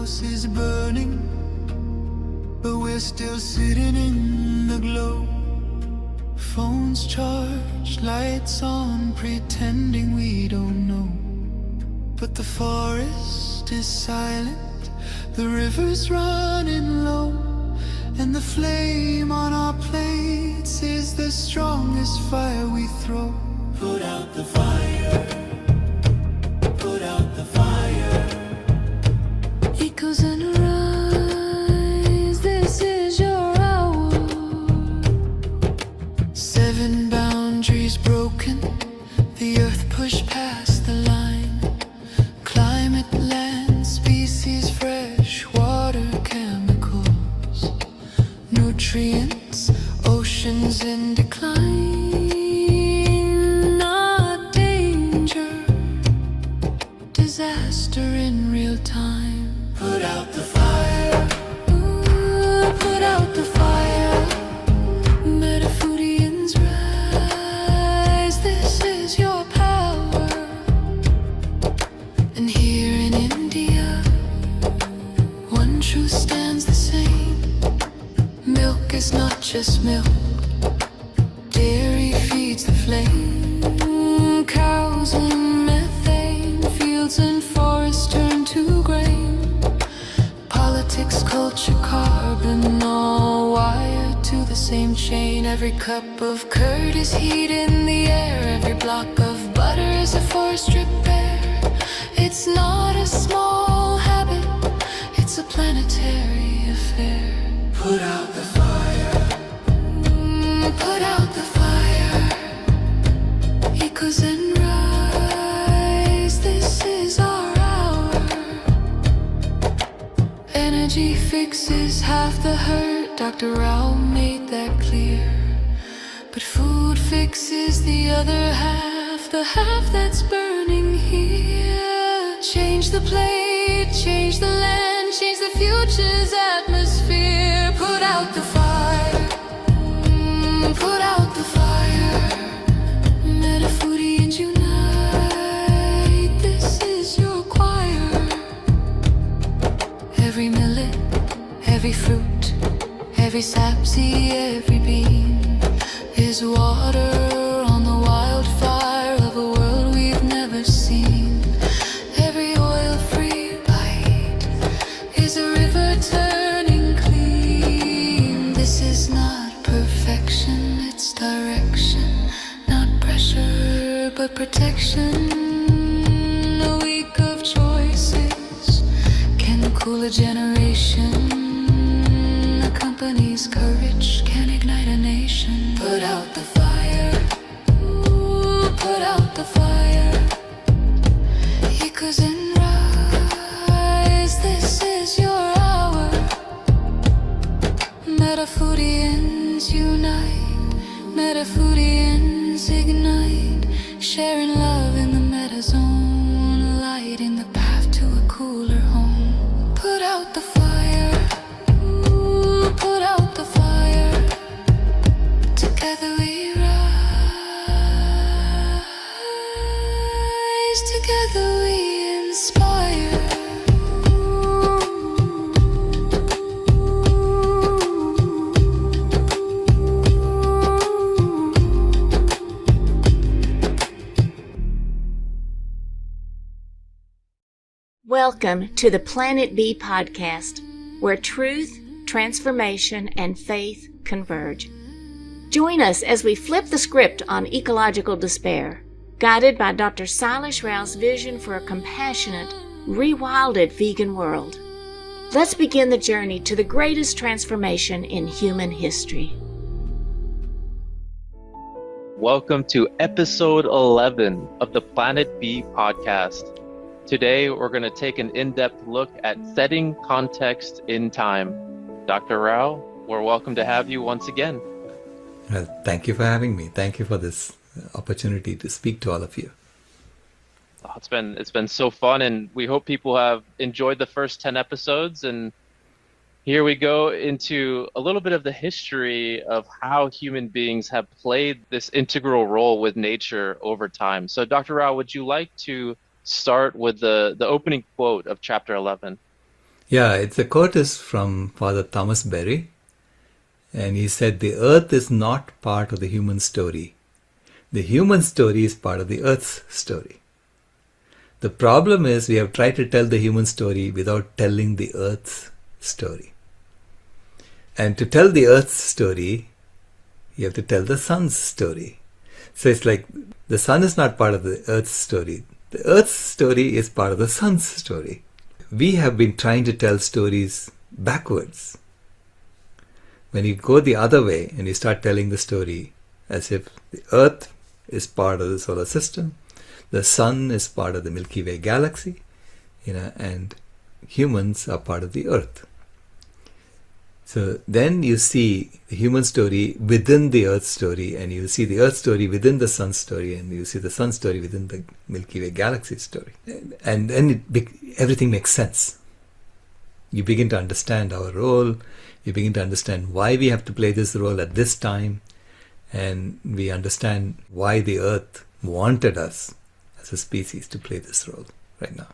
house is burning, but we're still sitting in the glow. Phones charged, lights on, pretending we don't know. But the forest is silent, the river's running low, and the flame on our plates is the strongest fire we throw. Put out the fire, put out the fire. Echoes and rise, this is your hour. 7 boundaries broken, the earth pushed past the line. Climate, land, species, fresh water, chemicals, nutrients, oceans in decline. Not danger, disaster in real time. Put out the fire, ooh, put out the fire. Metafoodians rise, this is your power. And here in India, one truth stands the same. Milk is not just milk, dairy feeds the flame. Cows and methane, fields and forests turn to grain. Politics, culture, carbon, all wired to the same chain. Every cup of curd is heat in the air, every block of butter is a forest repair. It's not a small habit, it's a planetary affair. Put out the fire, put out the fire. Echoes and rise, this is our hour. Energy fixes half the hurt, Dr. Rao made that clear. But food fixes the other half, the half that's burning here. Change the plate, change the land, change the future's atmosphere. Put out the fire, put out the fire. Metafoodians unite, this is your choir. Every millet, every fruit, every sapseed, every bean is water on the wildfire of a world we've never seen. Every oil-free bite is a river turning clean. This is not perfection, it's direction. Not pressure, but protection. A week of choices can cool a generation. A company's courage can ignite a nation. Put out the fire, ooh, put out the fire. Echoes and rise, this is your hour. Metafoodians unite, Metafoodians ignite, sharing love in the metazone, lighting the path to a cooler home. Put out the fire, ooh, put out the fire. Together we rise, together we inspire. Welcome to the Planet B podcast, where truth, transformation, and faith converge. Join us as we flip the script on ecological despair, guided by Dr. Sailesh Rao's vision for a compassionate, rewilded vegan world. Let's begin the journey to the greatest transformation in human history. Welcome to episode 11 of the Planet B podcast. Today, we're going to take an in-depth look at setting context in time. Dr. Rao, we're welcome to have you once again. Thank you for having me. Thank you for this opportunity to speak to all of you. Oh, it's been so fun, and we hope people have enjoyed the first 10 episodes. And here we go into a little bit of the history of how human beings have played this integral role with nature over time. So, Dr. Rao, would you like to start with the opening quote of chapter 11? Yeah, it's a quote is from Father Thomas Berry, and he said, "The earth is not part of the human story. The human story is part of the earth's story." The problem is we have tried to tell the human story without telling the earth's story. And to tell the earth's story, you have to tell the sun's story. So it's like the sun is not part of the earth's story. The earth's story is part of the sun's story. We have been trying to tell stories backwards. When you go the other way and you start telling the story as if the earth is part of the solar system, the sun is part of the Milky Way galaxy, and humans are part of the earth. So then you see the human story within the earth story, and you see the earth story within the sun story, and you see the sun story within the Milky Way galaxy story. And then everything makes sense. You begin to understand our role, you begin to understand why we have to play this role at this time, and we understand why the earth wanted us as a species to play this role right now.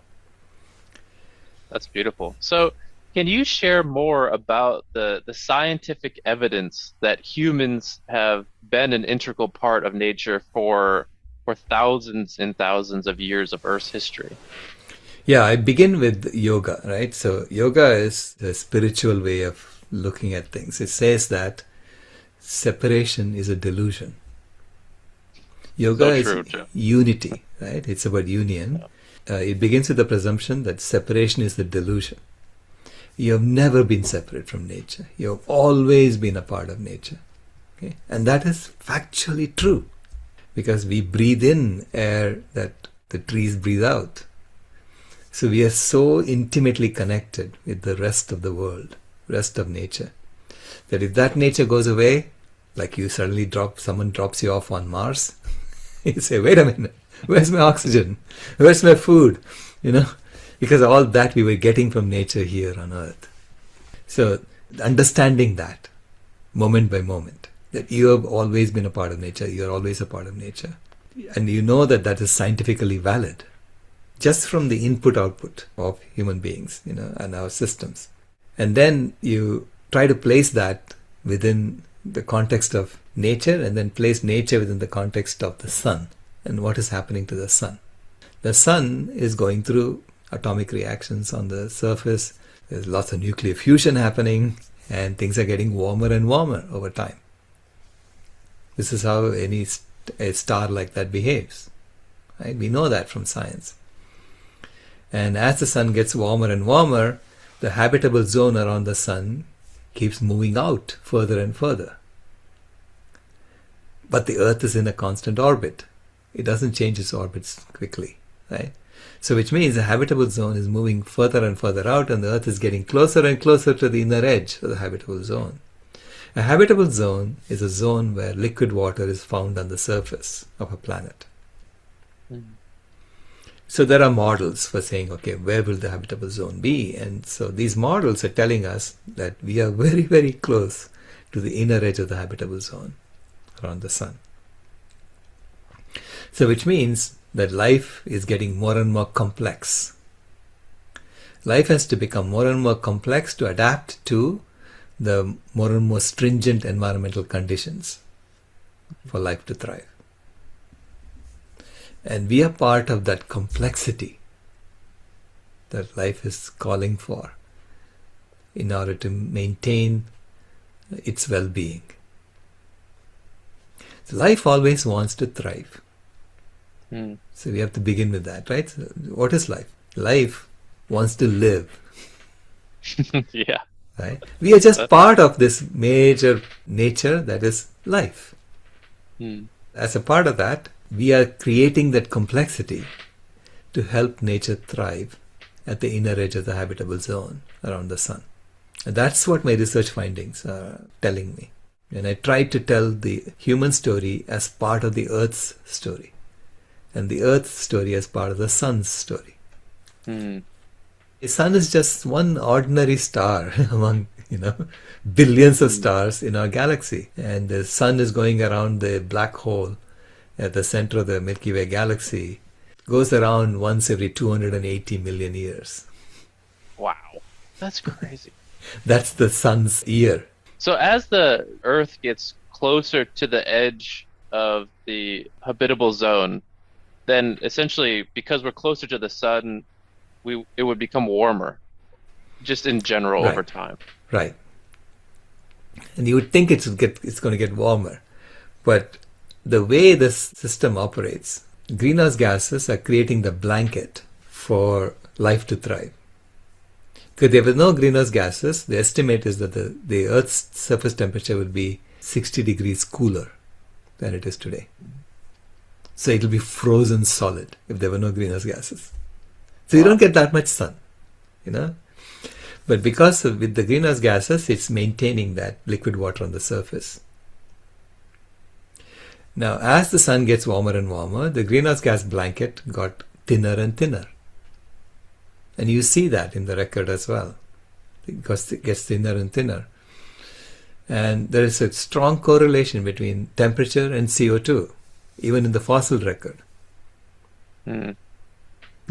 That's beautiful. So can you share more about the scientific evidence that humans have been an integral part of nature for thousands and thousands of years of Earth's history? Yeah, I begin with yoga, right? So yoga is the spiritual way of looking at things. It says that separation is a delusion. Yoga is unity, right? It's about union. It begins with the presumption that separation is the delusion. You have never been separate from nature. You have always been a part of nature. Okay? And that is factually true, because we breathe in air that the trees breathe out. So we are so intimately connected with the rest of the world, rest of nature, that if that nature goes away, like you suddenly someone drops you off on Mars, you say, wait a minute, where's my oxygen? Where's my food? Because all that we were getting from nature here on Earth. So understanding that moment by moment, that you have always been a part of nature, you are always a part of nature. And you know that that is scientifically valid, just from the input-output of human beings, and our systems. And then you try to place that within the context of nature, and then place nature within the context of the sun and what is happening to the sun. The sun is going through atomic reactions on the surface. There's lots of nuclear fusion happening, and things are getting warmer and warmer over time. This is how a star like that behaves, right? We know that from science. And as the sun gets warmer and warmer, the habitable zone around the sun keeps moving out further and further. But the Earth is in a constant orbit. It doesn't change its orbits quickly, right? So which means the habitable zone is moving further and further out, and the Earth is getting closer and closer to the inner edge of the habitable zone. A habitable zone is a zone where liquid water is found on the surface of a planet. So there are models for saying, okay, where will the habitable zone be? And so these models are telling us that we are very, very close to the inner edge of the habitable zone around the sun. So which means that life is getting more and more complex. Life has to become more and more complex to adapt to the more and more stringent environmental conditions for life to thrive. And we are part of that complexity that life is calling for in order to maintain its well-being. So life always wants to thrive. So we have to begin with that, right? So what is life? Life wants to live. Yeah. Right? We are just part of this major nature that is life. As a part of that, we are creating that complexity to help nature thrive at the inner edge of the habitable zone around the sun. And that's what my research findings are telling me. And I try to tell the human story as part of the Earth's story, and the Earth's story as part of the sun's story. The sun is just one ordinary star among, billions of stars in our galaxy. And the sun is going around the black hole at the center of the Milky Way galaxy. It goes around once every 280 million years. Wow. That's crazy. That's the sun's year. So as the Earth gets closer to the edge of the habitable zone, then essentially because we're closer to the sun, it would become warmer, just in general over Right. time. Right. And you would think it's going to get warmer. But the way this system operates, greenhouse gases are creating the blanket for life to thrive. Because there were no greenhouse gases, the estimate is that the Earth's surface temperature would be 60 degrees cooler than it is today. So it'll be frozen solid if there were no greenhouse gases. So you don't get that much sun, you know. But because with the greenhouse gases, it's maintaining that liquid water on the surface. Now, as the sun gets warmer and warmer, the greenhouse gas blanket got thinner and thinner. And you see that in the record as well, because it gets thinner and thinner. And there is a strong correlation between temperature and CO2, even in the fossil record. Mm.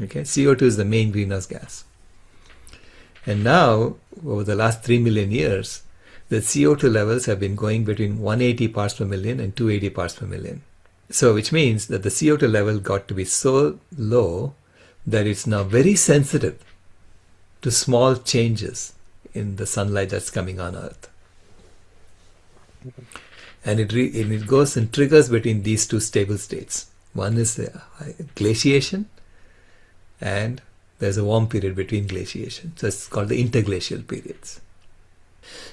Okay, CO2 is the main greenhouse gas. And now, over the last 3 million years, the CO2 levels have been going between 180 parts per million and 280 parts per million. So, which means that the CO2 level got to be so low that it's now very sensitive to small changes in the sunlight that's coming on Earth. And it goes and triggers between these two stable states. One is glaciation, and there's a warm period between glaciation. So it's called the interglacial periods.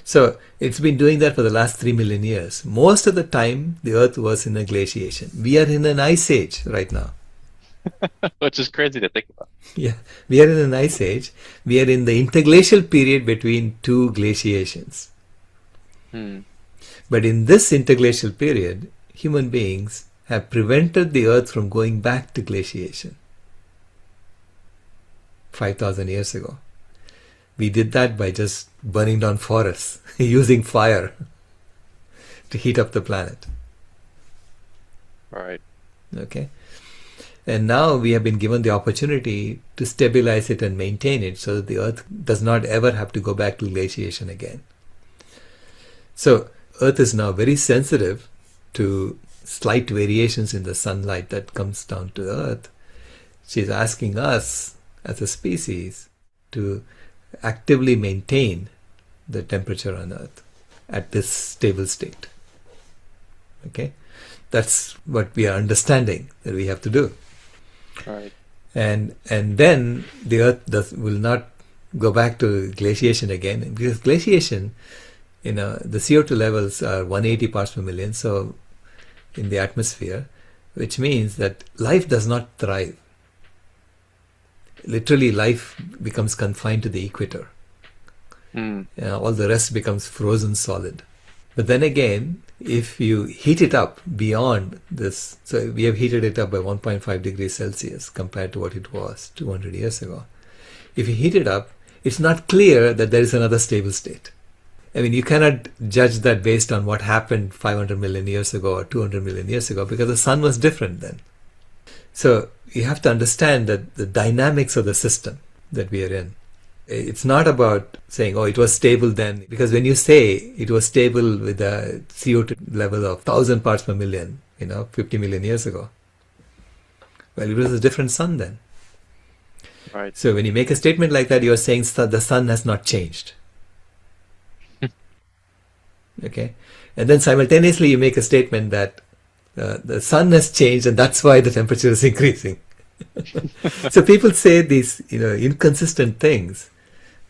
So it's been doing that for the last 3 million years. Most of the time, the Earth was in a glaciation. We are in an ice age right now. Which is crazy to think about. Yeah, we are in an ice age. We are in the interglacial period between two glaciations. Hmm. But in this interglacial period, human beings have prevented the Earth from going back to glaciation 5,000 years ago. We did that by just burning down forests, using fire to heat up the planet. Right. Okay. And now we have been given the opportunity to stabilize it and maintain it so that the Earth does not ever have to go back to glaciation again. So Earth is now very sensitive to slight variations in the sunlight that comes down to the Earth. She's asking us as a species to actively maintain the temperature on Earth at this stable state. Okay? That's what we are understanding that we have to do. Right. And then the Earth will not go back to glaciation again, because glaciation, the CO2 levels are 180 parts per million, so in the atmosphere, which means that life does not thrive. Literally, life becomes confined to the equator. Mm. All the rest becomes frozen solid. But then again, if you heat it up beyond this, so we have heated it up by 1.5 degrees Celsius compared to what it was 200 years ago. If you heat it up, it's not clear that there is another stable state. I mean, you cannot judge that based on what happened 500 million years ago or 200 million years ago, because the sun was different then. So you have to understand that the dynamics of the system that we are in. It's not about saying, oh, it was stable then, because when you say it was stable with a CO2 level of 1,000 parts per million, 50 million years ago, well, it was a different sun then. Right. So when you make a statement like that, you are saying the sun has not changed. Okay? And then simultaneously you make a statement that the sun has changed and that's why the temperature is increasing. So people say these inconsistent things.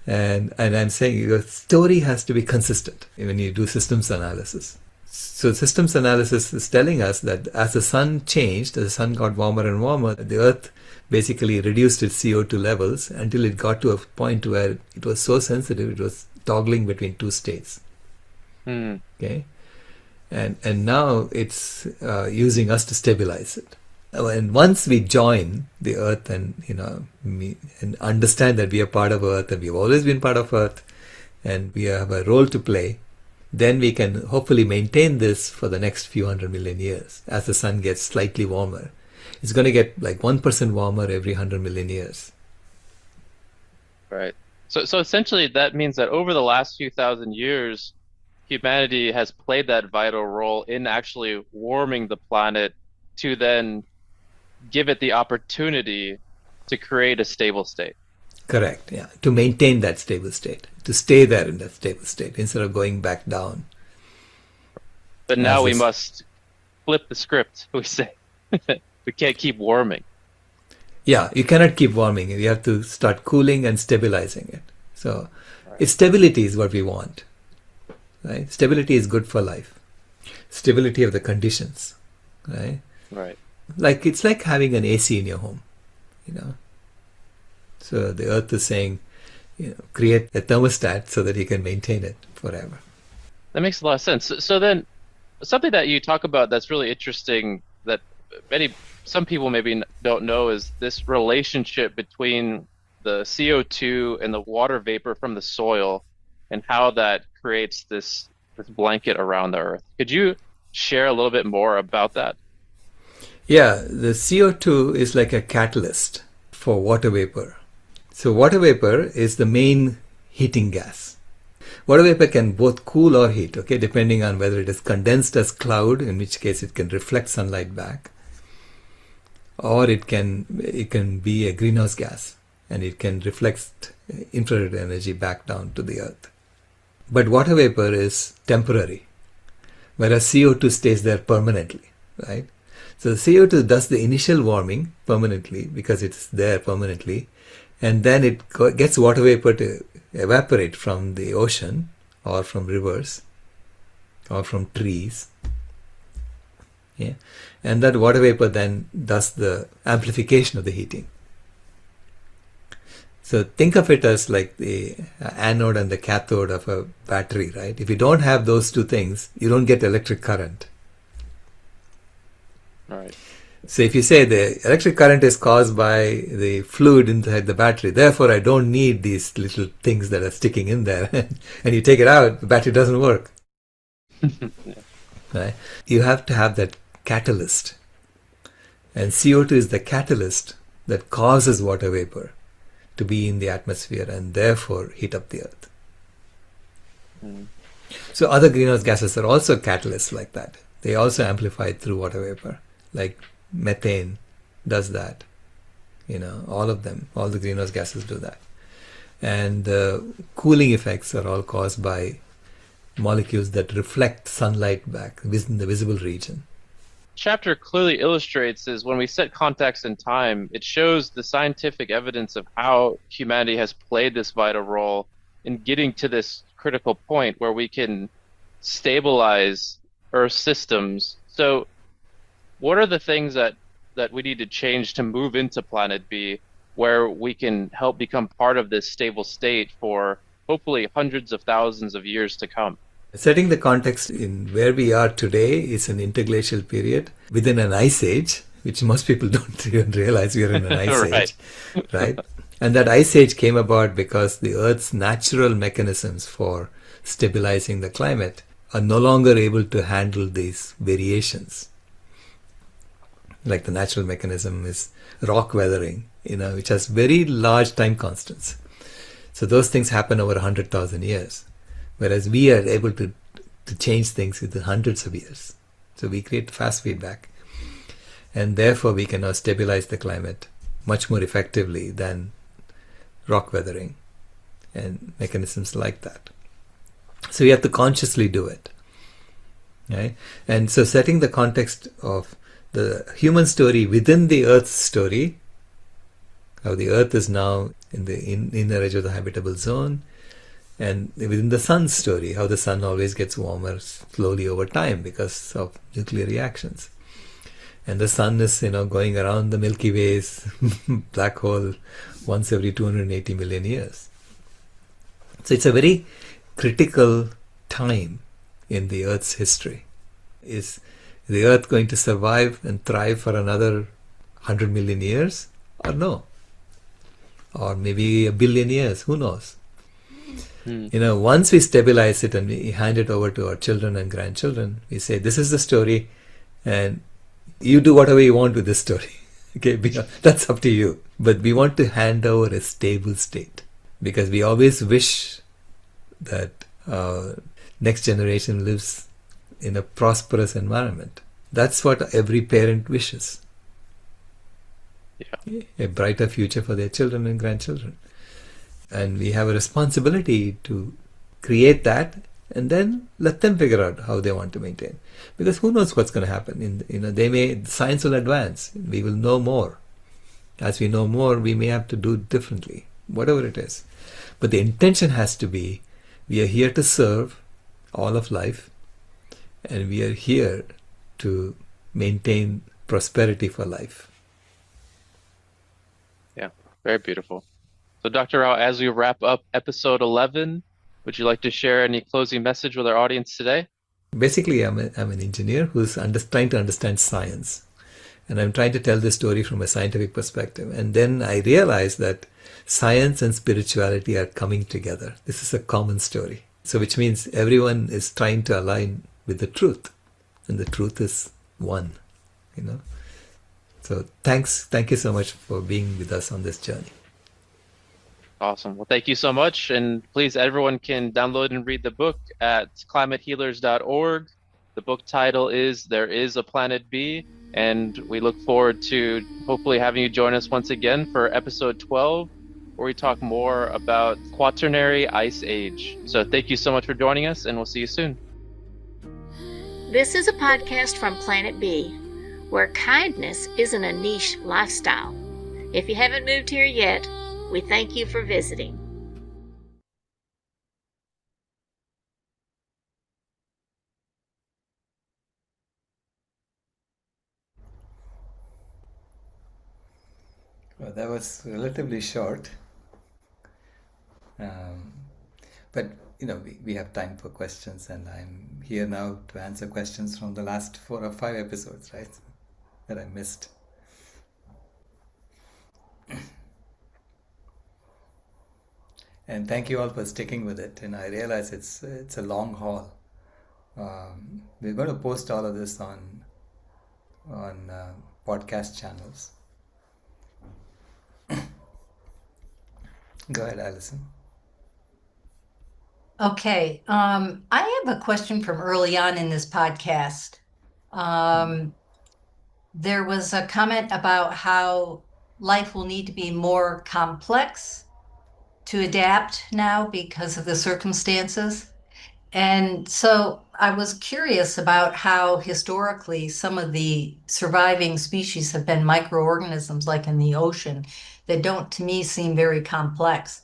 And I'm saying your story has to be consistent when you do systems analysis. So systems analysis is telling us that as the sun changed, as the sun got warmer and warmer, the Earth basically reduced its CO2 levels until it got to a point where it was so sensitive, it was toggling between two states. Mm. Okay, and now it's using us to stabilize it. And once we join the Earth and and understand that we are part of Earth and we've always been part of Earth and we have a role to play, then we can hopefully maintain this for the next few 100 million years as the sun gets slightly warmer. It's going to get like 1% warmer every 100 million years. Right. So essentially, that means that over the last few thousand years, humanity has played that vital role in actually warming the planet to then give it the opportunity to create a stable state. Correct, yeah. To maintain that stable state, to stay there in that stable state instead of going back down. But As now we this, must flip the script, we say. We can't keep warming. yeah, you cannot keep warming it. You have to start cooling and stabilizing it. So, Right. stability is what we want, right? Stability is good for life. Stability of the conditions, right? Right. Like it's like having an AC in your home, you know. So the earth is saying, create a thermostat so that you can maintain it forever. That makes a lot of sense. So then, something that you talk about that's really interesting that some people maybe don't know is this relationship between the CO2 and the water vapor from the soil and how that creates this blanket around the earth. Could you share a little bit more about that? Yeah, the CO2 is like a catalyst for water vapor. So water vapor is the main heating gas. Water vapor can both cool or heat, okay, depending on whether it is condensed as cloud, in which case it can reflect sunlight back, or it can be a greenhouse gas and it can reflect infrared energy back down to the earth. But water vapor is temporary, whereas CO2 stays there permanently, right? So the CO2 does the initial warming permanently because it's there permanently, and then it gets water vapor to evaporate from the ocean or from rivers or from trees. Yeah. And that water vapor then does the amplification of the heating. So think of it as like the anode and the cathode of a battery, right? If you don't have those two things, you don't get electric current. Right. So if you say the electric current is caused by the fluid inside the battery, therefore I don't need these little things that are sticking in there, and you take it out, the battery doesn't work. Yeah. Right? You have to have that catalyst. And CO2 is the catalyst that causes water vapor to be in the atmosphere and therefore heat up the earth. Mm. So other greenhouse gases are also catalysts like that. They also amplify through water vapor, like methane does that. All of them, all the greenhouse gases do that. And the cooling effects are all caused by molecules that reflect sunlight back within the visible region. Chapter clearly illustrates is when we set context in time, it shows the scientific evidence of how humanity has played this vital role in getting to this critical point where we can stabilize Earth systems. So what are the things that we need to change to move into Planet B where we can help become part of this stable state for hopefully hundreds of thousands of years to come? Setting the context in where we are today is an interglacial period within an ice age, which most people don't even realize we are in an ice Right. age, right? And that ice age came about because the Earth's natural mechanisms for stabilizing the climate are no longer able to handle these variations. Like the natural mechanism is rock weathering, which has very large time constants. So those things happen over 100,000 years. Whereas we are able to change things within hundreds of years. So we create fast feedback. And therefore we can now stabilize the climate much more effectively than rock weathering and mechanisms like that. So we have to consciously do it. Right? And so setting the context of the human story within the Earth's story, how the Earth is now in the inner edge of the habitable zone, and within the sun's story, how the sun always gets warmer slowly over time because of nuclear reactions. And the sun is, going around the Milky Way's black hole once every 280 million years. So it's a very critical time in the Earth's history. Is the Earth going to survive and thrive for another 100 million years or no? Or maybe a billion years, who knows? Once we stabilize it and we hand it over to our children and grandchildren, we say, this is the story and you do whatever you want with this story. Okay, that's up to you. But we want to hand over a stable state. because we always wish that next generation lives in a prosperous environment. That's what every parent wishes. Yeah. A brighter future for their children and grandchildren. And we have a responsibility to create that and then let them figure out how they want to maintain. Because who knows what's going to happen? Science will advance. We will know more. As we know more, we may have to do differently, whatever it is. But the intention has to be, we are here to serve all of life, and we are here to maintain prosperity for life. Yeah, very beautiful. So, Dr. Rao, as we wrap up episode 11, would you like to share any closing message with our audience today? Basically, I'm an engineer who's trying to understand science. And I'm trying to tell this story from a scientific perspective. And then I realized that science and spirituality are coming together. This is a common story. So which means everyone is trying to align with the truth. And the truth is one, you know. So thank you so much for being with us on this journey. Awesome. Well, thank you so much. And please, everyone can download and read the book at climatehealers.org. The book title is There Is a Planet B. And we look forward to hopefully having you join us once again for episode 12, where we talk more about Quaternary Ice Age. So thank you so much for joining us, and we'll see you soon. This is a podcast from Planet B, where kindness isn't a niche lifestyle. If you haven't moved here yet, we thank you for visiting. Well, that was relatively short. Um, but, we have time for questions, and I'm here now to answer questions from the last 4 or 5 episodes, right, that I missed. And thank you all for sticking with it. And I realize it's a long haul. We're going to post all of this on podcast channels. Go ahead, Allison. Okay. I have a question from early on in this podcast. There was a comment about how life will need to be more complex to adapt now because of the circumstances. And so I was curious about how historically some of the surviving species have been microorganisms, like in the ocean, that don't, to me, seem very complex.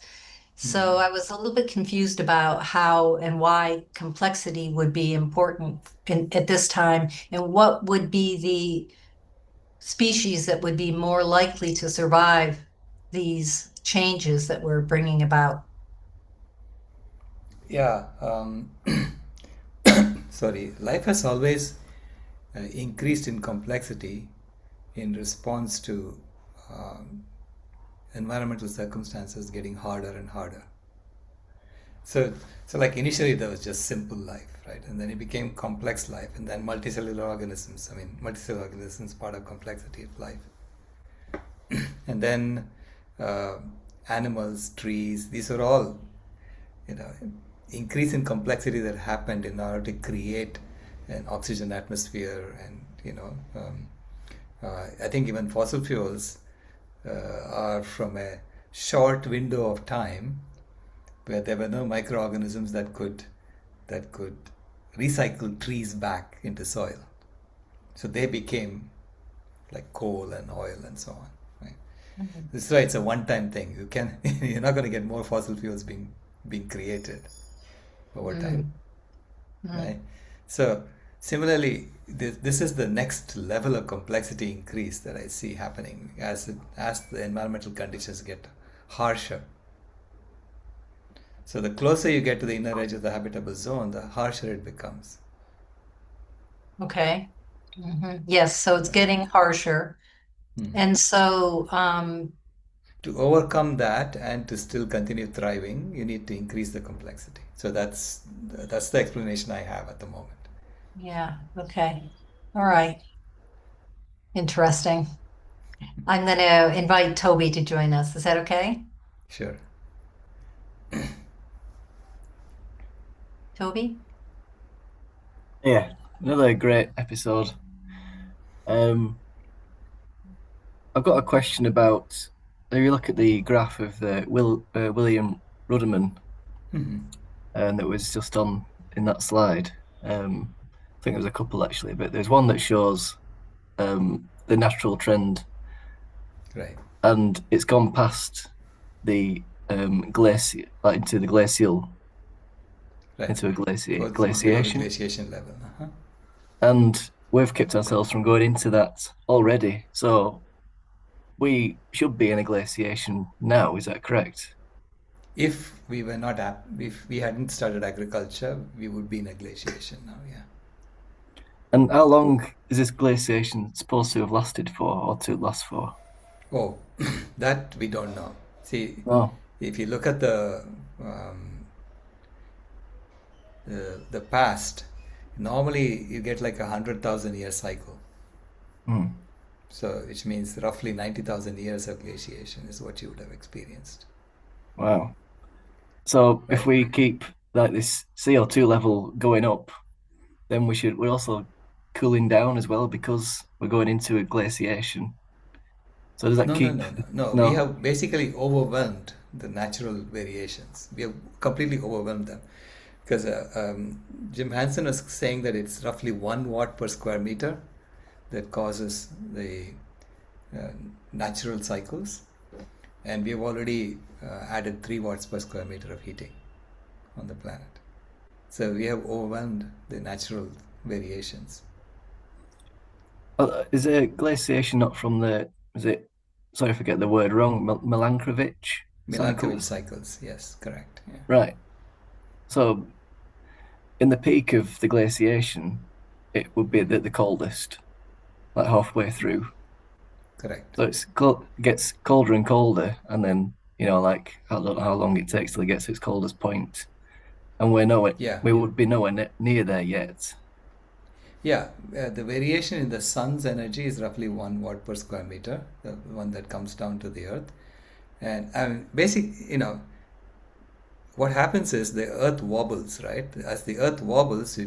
So I was a little bit confused about how and why complexity would be important at this time, and what would be the species that would be more likely to survive these changes that we're bringing about. Yeah. Sorry. Life has always increased in complexity in response to environmental circumstances getting harder and harder. So like initially there was just simple life, right? And then it became complex life, and then multicellular organisms. Multicellular organisms part of complexity of life. And then animals, trees, these are all, increase in complexity that happened in order to create an oxygen atmosphere. And, I think even fossil fuels are from a short window of time where there were no microorganisms that could recycle trees back into soil. So they became like coal and oil and so on. Right? Mm-hmm. This is why it's a one-time thing. You're not going to get more fossil fuels being created over time. Mm-hmm. Right? So similarly, this is the next level of complexity increase that I see happening as the environmental conditions get harsher. So the closer you get to the inner edge of the habitable zone, the harsher it becomes. Okay. Mm-hmm. Yes, so it's getting harsher. Mm-hmm. And so to overcome that and to still continue thriving, you need to increase the complexity. So that's the explanation I have at the moment. Yeah, okay. All right. Interesting. I'm going to invite Toby to join us. Is that okay? Sure. Toby? Yeah, another great episode. I've got a question about if you look at the graph of the William Ruderman, and that was just on in that slide. I think there was a couple actually, but there's one that shows the natural trend, Right. and it's gone past the glacier, like into the glacial, Right. into a Below the glaciation, glaciation level. Uh-huh. and we've kept ourselves from going into that already. So we should be in a glaciation now. Is that correct? If we were not if we hadn't started agriculture, we would be in a glaciation now. Yeah. And how long is this glaciation supposed to have lasted for, or to last for? Oh, that we don't know. See, Oh, if you look at um, the past, normally you get like 100,000 year cycle. hmm. So which means roughly 90,000 years of glaciation is what you would have experienced. Wow. So if we keep like this CO2 level going up, then we're also cooling down as well because we're going into a glaciation. So does that No, no, keep? no, no, no. We No. have basically overwhelmed the natural variations. We have completely overwhelmed them. Because Jim Hansen was saying that it's roughly 1 watt per square meter that causes the natural cycles. And we have already added 3 watts per square meter of heating on the planet. So we have overwhelmed the natural variations. Is a glaciation not from the? Is it? Sorry if I get the word wrong. Milankovitch Milankovitch cycles. cycles, yes, correct. Yeah. Right. So in the peak of the glaciation, it would be the coldest, like halfway through. Correct. So gets colder and colder, and then like I don't know how long it takes till it gets to its coldest point, and Yeah. we would be nowhere near there yet. Yeah, the variation in the sun's energy is roughly 1 watt per square meter, the one that comes down to the earth. And what happens is the earth wobbles, right? As the earth wobbles,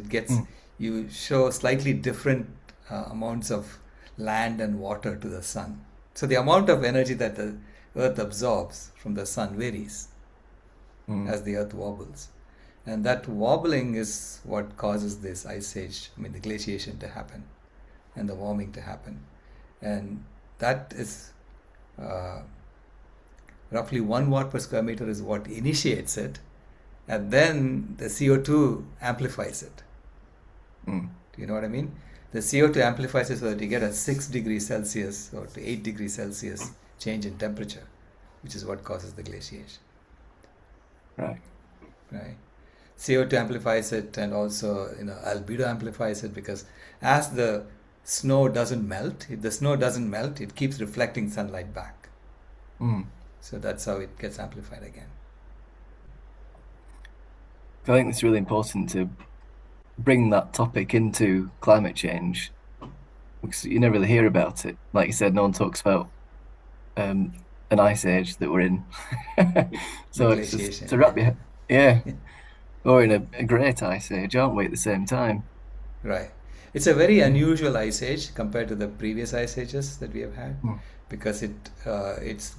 you show slightly different amounts of land and water to the sun. So the amount of energy that the earth absorbs from the sun varies as the earth wobbles. And that wobbling is what causes this ice age, the glaciation to happen and the warming to happen. And that is roughly 1 watt per square meter is what initiates it. And then the CO2 amplifies it. Do you know what I mean? The CO2 amplifies it so that you get a 6 degrees Celsius or to 8 degrees Celsius change in temperature, which is what causes the glaciation. Right. CO2 amplifies it, and also albedo amplifies it, because as the snow doesn't melt, if the snow doesn't melt, it keeps reflecting sunlight back. So that's how it gets amplified again. I think it's really important to bring that topic into climate change, because you never really hear about it. Like you said, no one talks about an ice age that we're in. So it's just to wrap your we're in a great ice age, aren't we, at the same time? Right. It's a very unusual ice age compared to the previous ice ages that we have had, because it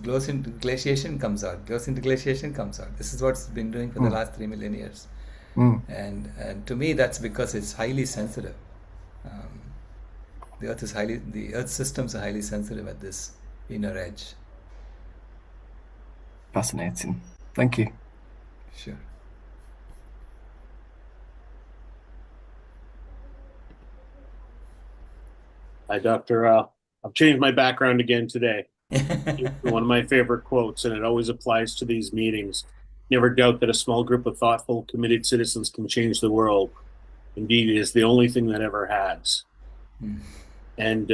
goes into glaciation, comes out, goes into glaciation, comes out. This is what's been doing for the last 3 million years. And to me, that's because it's highly sensitive. The Earth systems are highly sensitive at this inner edge. Fascinating. Thank you. Sure. Hi, Dr. Rao. I've changed my background again today. One of my favorite quotes, and it always applies to these meetings. Never doubt that a small group of thoughtful, committed citizens can change the world. Indeed, it is the only thing that ever has. And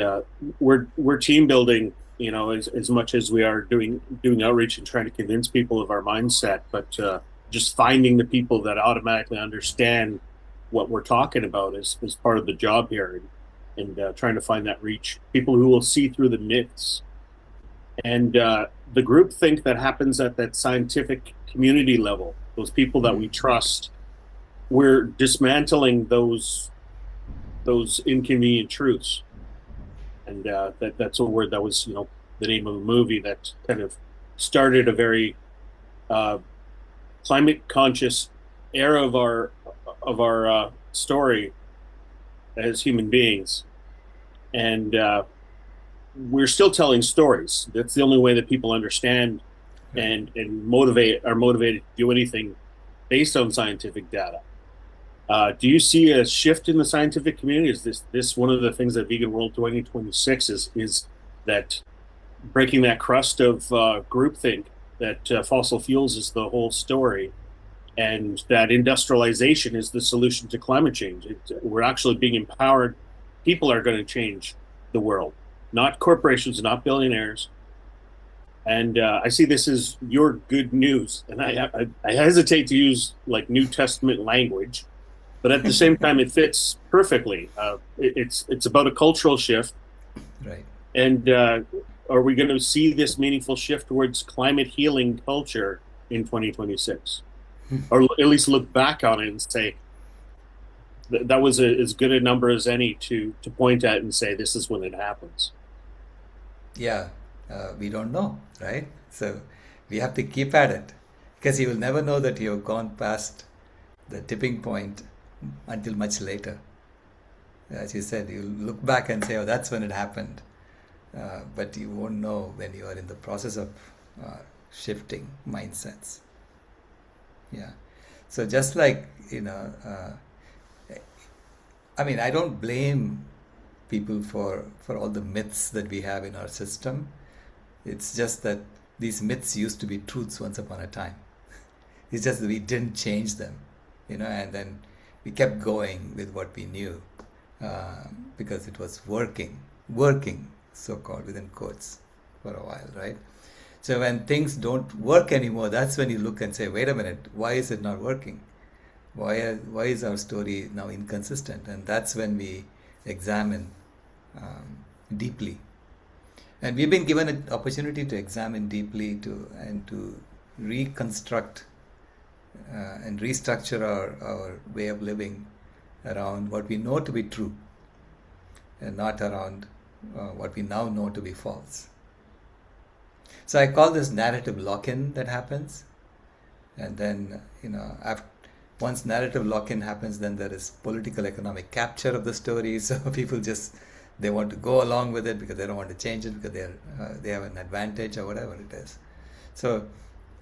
we're team building, as much as we are doing outreach and trying to convince people of our mindset, but just finding the people that automatically understand what we're talking about is part of the job here. And trying to find that reach, people who will see through the myths. And the groupthink that happens at that scientific community level, those people that we trust, we're dismantling those inconvenient truths. And that's a word that was, the name of a movie that kind of started a very climate conscious era of our story as human beings. And we're still telling stories. That's the only way that people understand and are motivated to do anything based on scientific data. Do you see a shift in the scientific community? Is this one of the things that Vegan World 2026 is that breaking that crust of groupthink that fossil fuels is the whole story, and that industrialization is the solution to climate change? We're actually being empowered. People are going to change the world, not corporations, not billionaires. And I see this as your good news, and I hesitate to use like New Testament language, but at the same time, it fits perfectly. It's about a cultural shift, Right. and are we going to see this meaningful shift towards climate healing culture in 2026, or at least look back on it and say that was as good a number as any to point at and say this is when it happens? Yeah, we don't know, right? So we have to keep at it, because you will never know that you've gone past the tipping point until much later. As you said, you look back and say, oh, that's when it happened. But you won't know when you are in the process of shifting mindsets. Yeah. So just like, I don't blame people for all the myths that we have in our system. It's just that these myths used to be truths once upon a time. It's just that we didn't change them, and then we kept going with what we knew because it was working, so-called within quotes, for a while, right? So when things don't work anymore, that's when you look and say, wait a minute, why is it not working? Why is our story now inconsistent? And that's when we examine deeply. And we've been given an opportunity to examine deeply to reconstruct and restructure our way of living around what we know to be true and not around what we now know to be false. So I call this narrative lock-in that happens. And then, once narrative lock-in happens, then there is political economic capture of the story. So people they want to go along with it because they don't want to change it, because they have an advantage or whatever it is. So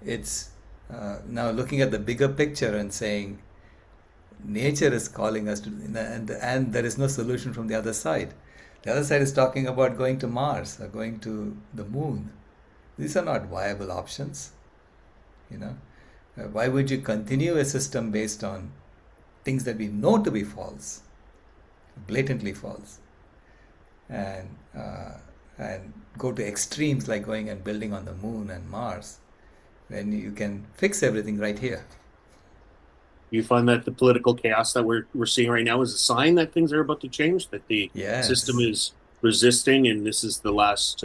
it's now looking at the bigger picture and saying nature is calling us to, and there is no solution from the other side. The other side is talking about going to Mars or going to the moon. These are not viable options. Why would you continue a system based on things that we know to be false, blatantly false, and go to extremes like going and building on the moon and Mars, when you can fix everything right here? You find that the political chaos that we're seeing right now is a sign that things are about to change, that the Yes. system is resisting, and this is the last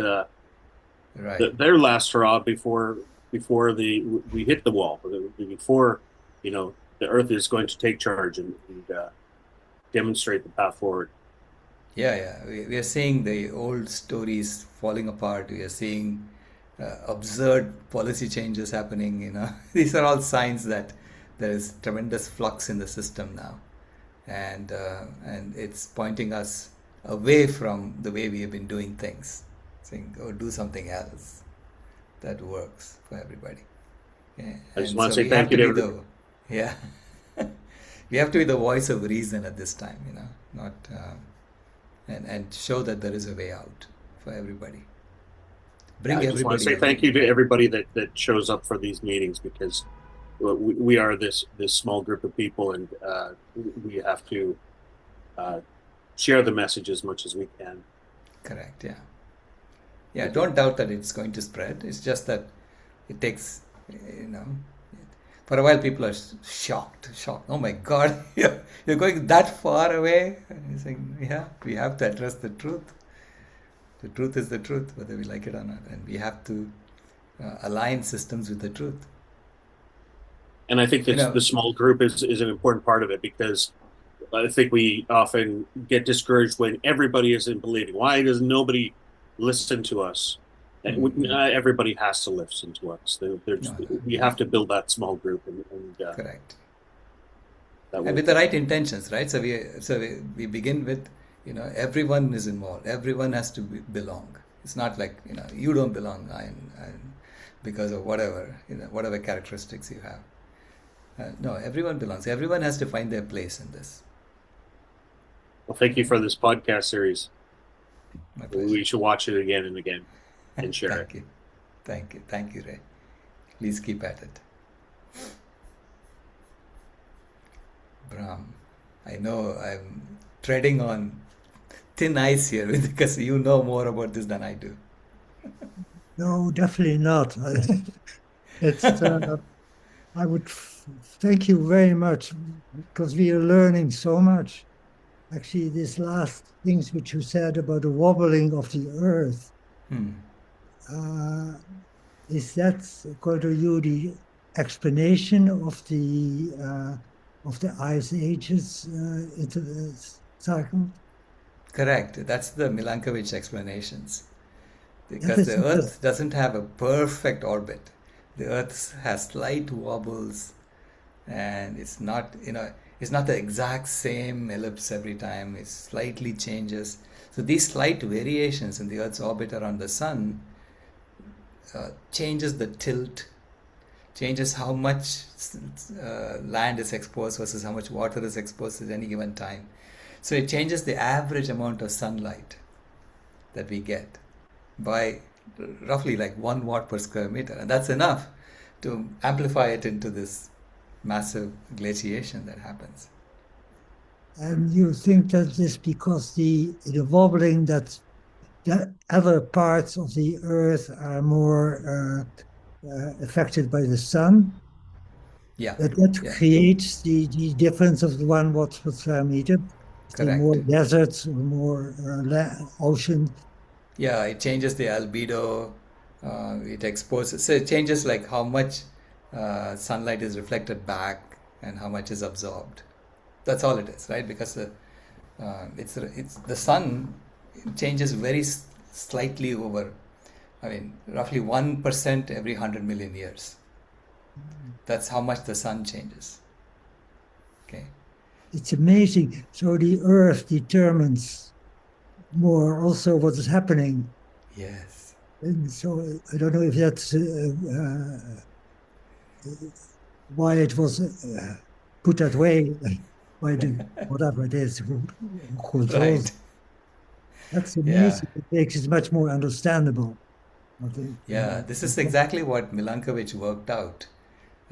Right. their last hurrah before we hit the wall, before the earth is going to take charge and demonstrate the path forward. Yeah. We are seeing the old stories falling apart. We are seeing absurd policy changes happening. These are all signs that there is tremendous flux in the system now, and it's pointing us away from the way we have been doing things, saying, "Oh, do something else that works for everybody." Yeah. I just And want to so say we thank have you to to be yeah, we have to be the voice of reason at this time, not and show that there is a way out for everybody. Bring I just want to everybody say thank along. you to everybody that shows up for these meetings, because we are this small group of people, and we have to share the message as much as we can. Correct. Yeah. Yeah. Don't doubt that it's going to spread. It's just that it takes, for a while people are shocked. Oh my God, you're going that far away. And you're saying, yeah, we have to address the truth. The truth is the truth, whether we like it or not, and we have to align systems with the truth. And I think You that know, the small group is an important part of it, because I think we often get discouraged when everybody isn't believing. Why does nobody listen to us? Everybody has to listen to us. no, We have to build that small group, and correct. that And will. with the right intentions, right? So we begin with, everyone is involved. Everyone has to belong. It's not like, you don't belong. I'm because of whatever, whatever characteristics you have. No, everyone belongs. Everyone has to find their place in this. Well, thank you for this podcast series. My We pleasure. should watch it again and again and share it. Thank you. Thank you. Thank you, Ray. Please keep at it. Brahm, I know I'm treading on thin ice here because you know more about this than I do. No, definitely not. It's I would thank you very much because we are learning so much. Actually, these last things which you said about the wobbling of the earth, Hmm. uh, is that, according to you, the explanation of the ice ages into the cycle? Correct. That's the Milankovitch explanations. That Because is the interesting. Earth doesn't have a perfect orbit. The Earth has slight wobbles, and it's not the exact same ellipse every time. It slightly changes. So these slight variations in the Earth's orbit around the Sun changes the tilt, changes how much land is exposed versus how much water is exposed at any given time. So it changes the average amount of sunlight that we get by roughly like 1 watt per square meter, and that's enough to amplify it into this massive glaciation that happens. And you think that is because the wobbling that the other parts of the Earth are more affected by the sun, Yeah, that yeah, creates the difference of the 1 watt per square meter. Is there more correct. deserts or more ocean? Yeah, it changes the albedo. It exposes. So it changes like how much sunlight is reflected back and how much is absorbed. That's all it is, right? Because it's the sun changes very slightly over. I mean, roughly 1% every 100 million years. That's how much the sun changes. Okay. It's amazing. So the Earth determines more also what is happening. Yes. And so I don't know if that's why it was put that way by the whatever it is who controls. Right. That's Yeah. amazing. It makes it much more understandable. I think. Yeah. This is exactly what Milankovitch worked out.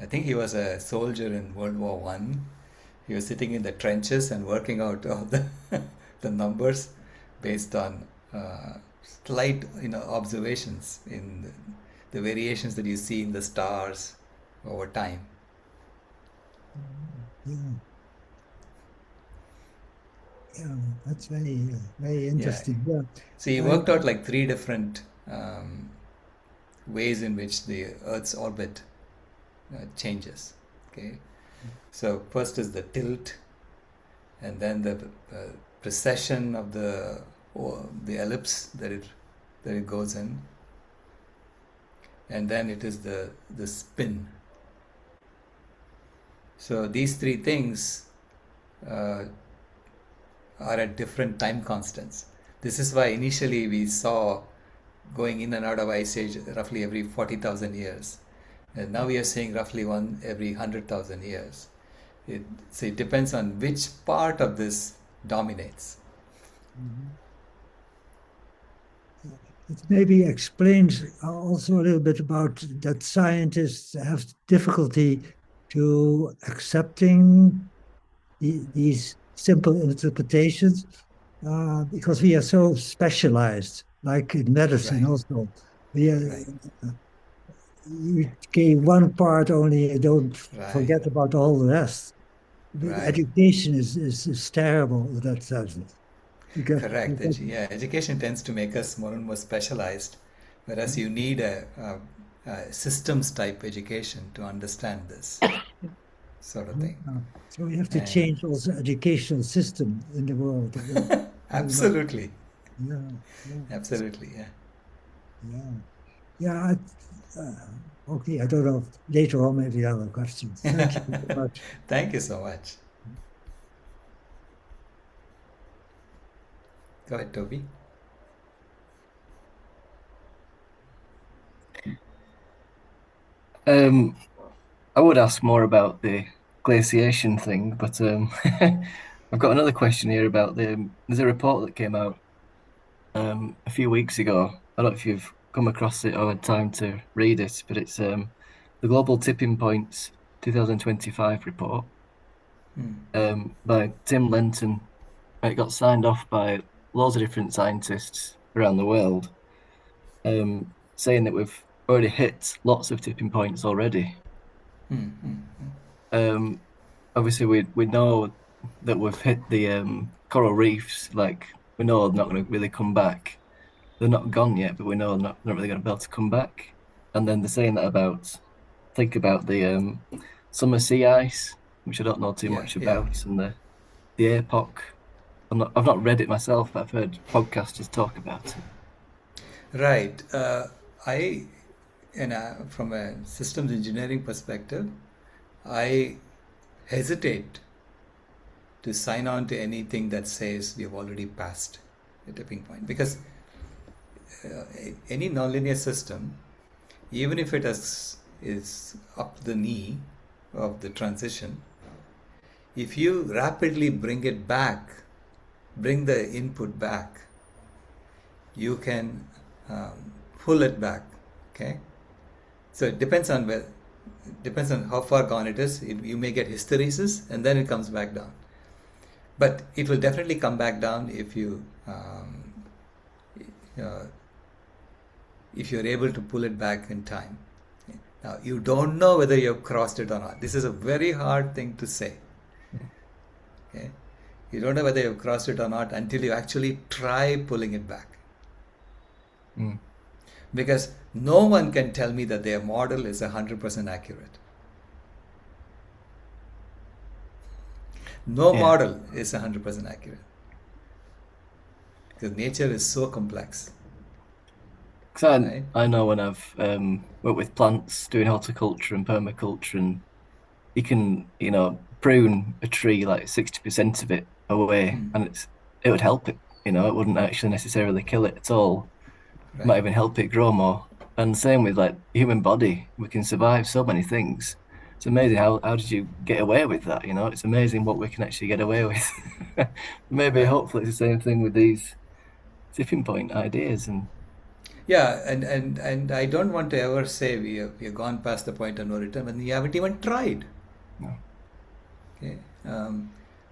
I think he was a soldier in World War One. He was sitting in the trenches and working out all the the numbers based on slight, observations in the variations that you see in the stars over time. Yeah, yeah, that's very Yeah. interesting. Yeah, So he I, worked out like three different ways in which the Earth's orbit changes. Okay. So first is the tilt, and then the precession of the ellipse that it goes in, and then it is the spin. So these three things uh, are at different time constants. This is why initially we saw going in and out of ice age roughly every 40,000 years. And now we are seeing roughly one every 100,000 years. So it depends on which part of this dominates. it maybe explains also a little bit about that scientists have difficulty to accepting these simple interpretations because we are so specialized, like in medicine Right, also. We are, right, you gave one part only, you don't right, forget about all the rest. The right. education is terrible in that sense. Correct. You Yeah, education tends to make us more and more specialized, whereas you need a systems type education to understand this. sort of thing. So we have to And change also educational system in the world. absolutely, Yeah, yeah, absolutely, yeah. yeah. Yeah, okay, I don't know. Later on, maybe I have a question. Thank you very much. Thank you so much. Go ahead, Toby. I would ask more about the glaciation thing, but I've got another question here about there's a report that came out a few weeks ago. I don't know if you've come across it or had time to read it, but it's the Global Tipping Points 2025 report by Tim Lenton. It got signed off by loads of different scientists around the world, saying that we've already hit lots of tipping points already. Obviously, we know that we've hit the coral reefs. Like, we know they're not going to really come back. They're not gone yet, but we know they're not really going to be able to come back. And then they're saying that think about the summer sea ice, which I don't know too much about, and the epoch. I've not read it myself, but I've heard podcasters talk about it. Right. From a systems engineering perspective, I hesitate to sign on to anything that says we have already passed the tipping point, because any nonlinear system, even if it is up the knee of the transition, if you rapidly bring the input back, you can pull it back. Okay, so it depends on how far gone it is. You may get hysteresis and then it comes back down, but it will definitely come back down if you're able to pull it back in time. Now, you don't know whether you've crossed it or not. This is a very hard thing to say. Okay? You don't know whether you've crossed it or not until you actually try pulling it back. Because no one can tell me that their model is 100% accurate. No model is 100% accurate. Because nature is so complex. Because I know when I've worked with plants, doing horticulture and permaculture, and you can, prune a tree like 60% of it away, and it would help it. It wouldn't actually necessarily kill it at all. Right. It might even help it grow more. And same with like the human body, we can survive so many things. It's amazing how did you get away with that? It's amazing what we can actually get away with. Maybe hopefully it's the same thing with these tipping point ideas and. Yeah, and I don't want to ever say we have gone past the point of no return when we haven't even tried. No. Okay.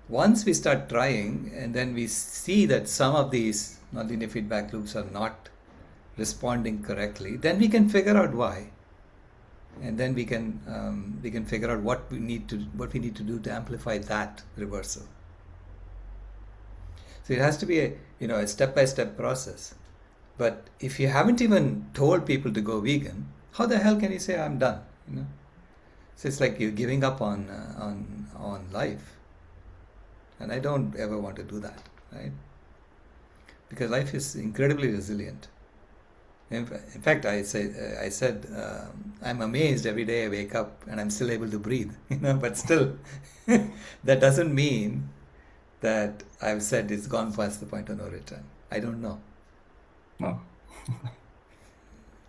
Once we start trying, and then we see that some of these nonlinear feedback loops are not responding correctly, then we can figure out why, and then we can figure out what we need to do to amplify that reversal. So it has to be a step-by-step process. But if you haven't even told people to go vegan, how the hell can you say I'm done? So it's like you're giving up on life, and I don't ever want to do that, right? Because life is incredibly resilient. In fact, I said I'm amazed every day I wake up and I'm still able to breathe. But still, that doesn't mean that I've said it's gone past the point of no return. I don't know. No.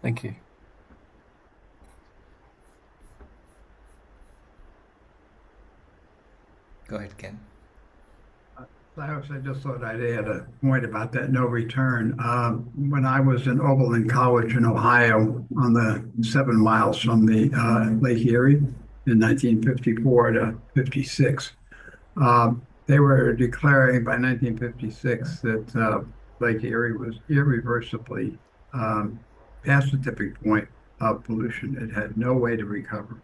Thank you. Go ahead, Ken. Cyrus, I just thought I'd add a point about that no return. When I was in Oberlin College in Ohio, on the 7 miles from the Lake Erie in 1954 to 56, they were declaring by 1956 that Lake Erie was irreversibly past the tipping point of pollution. It had no way to recover.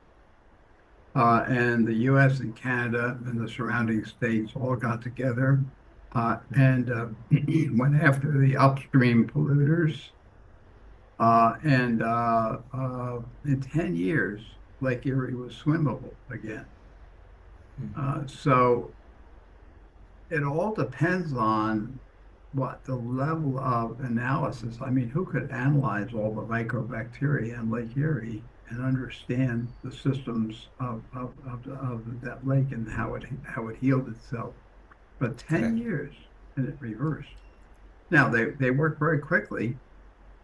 And the U.S. and Canada and the surrounding states all got together and went after the upstream polluters. And in 10 years, Lake Erie was swimmable again. So it all depends on what the level of analysis. I mean, who could analyze all the mycobacteria in Lake Erie and understand the systems of that lake and how it healed itself? But 10 Correct. years and it reversed. Now they worked very quickly.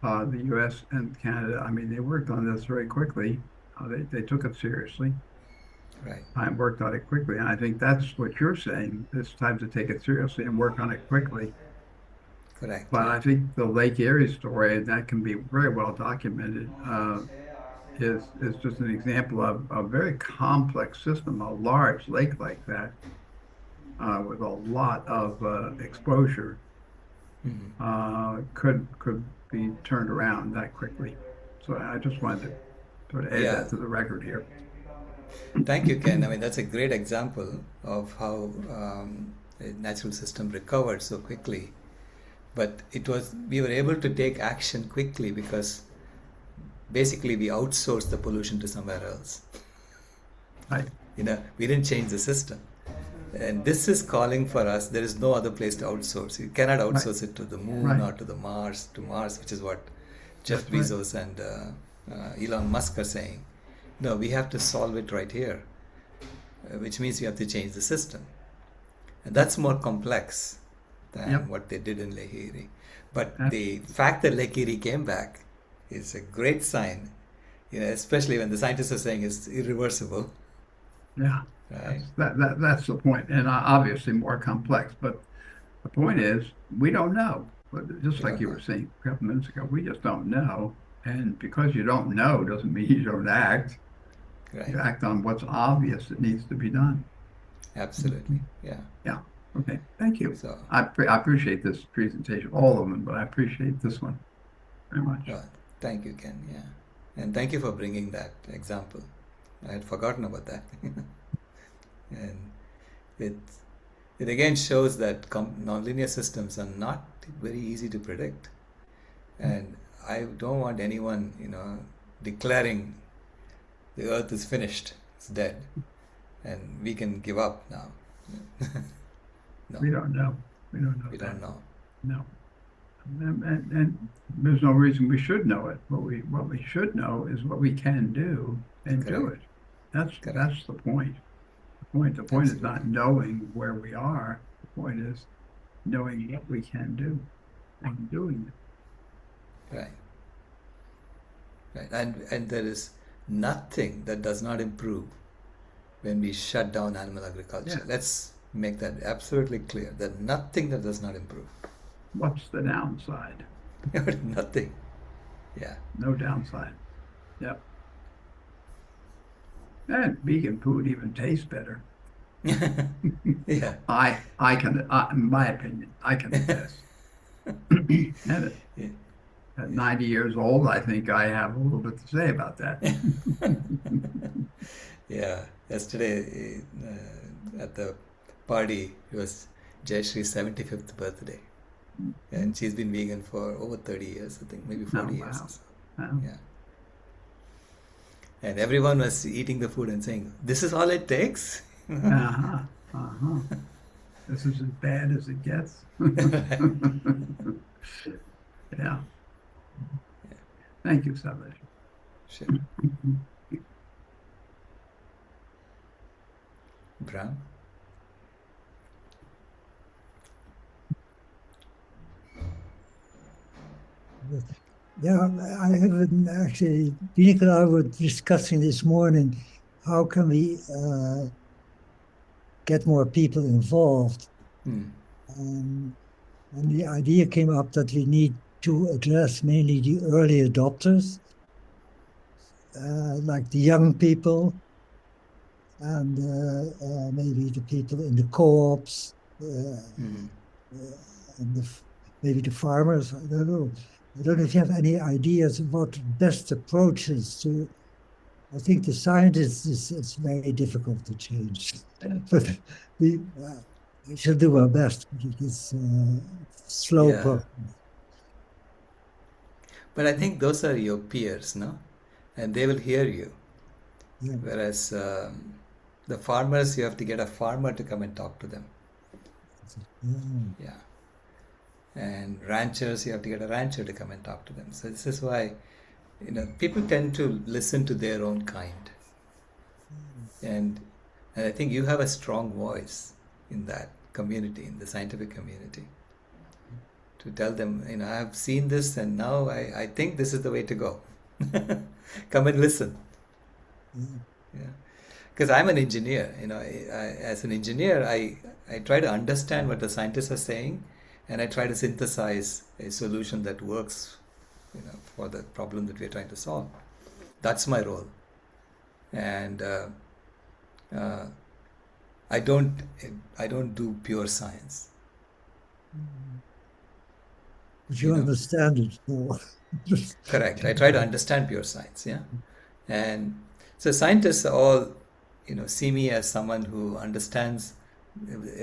The U.S. and Canada. I mean, they worked on this very quickly. They took it seriously. Right. I worked on it quickly, and I think that's what you're saying. It's time to take it seriously and work on it quickly. Correct. But Yeah. I think the Lake Erie story, and that can be very well documented, is just an example of a very complex system. A large lake like that, with a lot of exposure, could be turned around that quickly. So I just wanted to sort of add Yeah. that to the record here. Thank you, Ken. I mean, that's a great example of how a natural system recovered so quickly. But we were able to take action quickly because basically we outsourced the pollution to somewhere else. Right. We didn't change the system. And this is calling for us. There is no other place to outsource. You cannot outsource it to the moon Right. or to Mars, which is what Jeff That's right. Bezos and Elon Musk are saying. No, we have to solve it right here, which means we have to change the system. And that's more complex than Yep. what they did in Lake Erie. But That's- the fact that Lake Erie came back is a great sign, especially when the scientists are saying it's irreversible. Yeah. Right? That's the point, and obviously more complex. But the point is, we don't know. But just We like don't you know. were saying a couple minutes ago, we just don't know. And because you don't know doesn't mean you don't act. You Right. act on what's obvious that needs to be done. Absolutely. Yeah. Yeah. Okay. Thank you. So, I appreciate this presentation, all of them, but I appreciate this one very much. thank you, Ken. Yeah. And thank you for bringing that example. I had forgotten about that. And it again shows that nonlinear systems are not very easy to predict. And I don't want anyone, declaring the earth is finished, it's dead, and we can give up now. No, We don't know. We don't know we that. don't know. No. And there's no reason we should know it. What we should know is what we can do and do it. Correct. That's the point. The point is not knowing where we are. The point is knowing what we can do and doing it. Right. Right. And there is nothing that does not improve when we shut down animal agriculture. Yeah. Let's make that absolutely clear. That nothing that does not improve. What's the downside? Nothing. Yeah. No downside. Yep. And vegan food even tastes better. Yeah. I can, in my opinion, I can attest. And Yeah. at 90 years old, I think I have a little bit to say about that. Yeah. Yesterday at the party, it was Jayashree's 75th birthday. And she's been vegan for over 30 years, I think, maybe 40 years wow. or so. Wow. Yeah. And everyone was eating the food and saying, "This is all it takes?" Uh-huh. Uh-huh. This is as bad as it gets. Yeah. Thank you, Sailesh. Sure. Brown? Yeah, I haven't actually, Binika and I were discussing this morning, how can we get more people involved? And the idea came up that we need to address mainly the early adopters, like the young people, and maybe the people in the co-ops, and maybe the farmers. I don't know. I don't know if you have any ideas about best approaches to. I think the scientists it's very difficult to change, but we should do our best. It's slow Yeah. process. But I think those are your peers, no? And they will hear you. Yeah. Whereas The farmers, you have to get a farmer to come and talk to them. Mm. Yeah. And ranchers, you have to get a rancher to come and talk to them. So this is why, people tend to listen to their own kind. And I think you have a strong voice in that community, in the scientific community, to tell them, I have seen this and now I think this is the way to go. Come and listen. Yeah. Because I'm an engineer, as an engineer, I try to understand what the scientists are saying, and I try to synthesize a solution that works, for the problem that we're trying to solve. That's my role. And I don't do pure science. But you understand it more. Correct. I try to understand pure science, yeah. And so scientists all, see me as someone who understands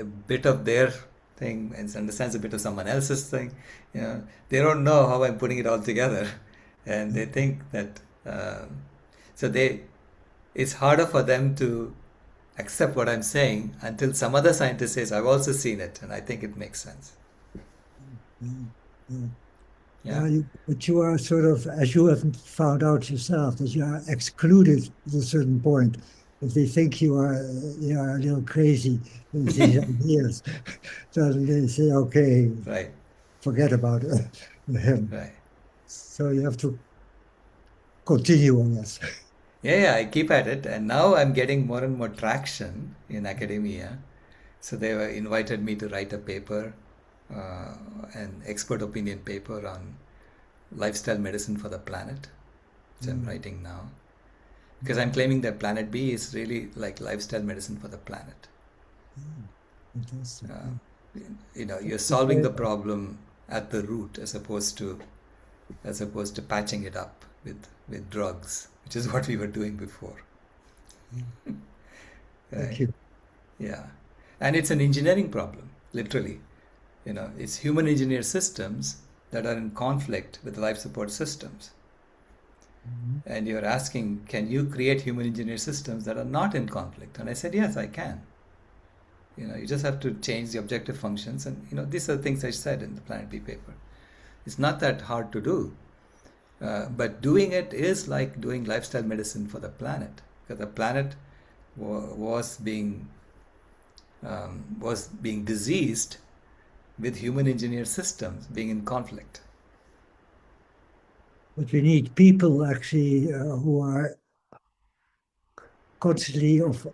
a bit of their thing and understands a bit of someone else's thing. They don't know how I'm putting it all together, and they think that it's harder for them to accept what I'm saying until some other scientist says, I've also seen it, and I think it makes sense. Yeah. But you are sort of, as you have found out yourself, that you are excluded at a certain point. If they think you are a little crazy with these ideas, so they say, okay, Right. forget about him. Right. So you have to continue on this. Yeah, I keep at it, and now I'm getting more and more traction in academia. So they were invited me to write a paper, an expert opinion paper on lifestyle medicine for the planet, which I'm writing now. Because I'm claiming that planet B is really like lifestyle medicine for the planet. Fantastic. You're solving the problem at the root as opposed to patching it up with drugs, which is what we were doing before. Thank you. Yeah. And it's an engineering problem, literally. It's human engineered systems that are in conflict with life support systems. And you're asking, can you create human engineered systems that are not in conflict? And I said, yes, I can. You just have to change the objective functions. And, these are things I said in the Planet B paper. It's not that hard to do. But doing it is like doing lifestyle medicine for the planet. Because the planet was being diseased with human engineered systems being in conflict. But we need people actually who are constantly of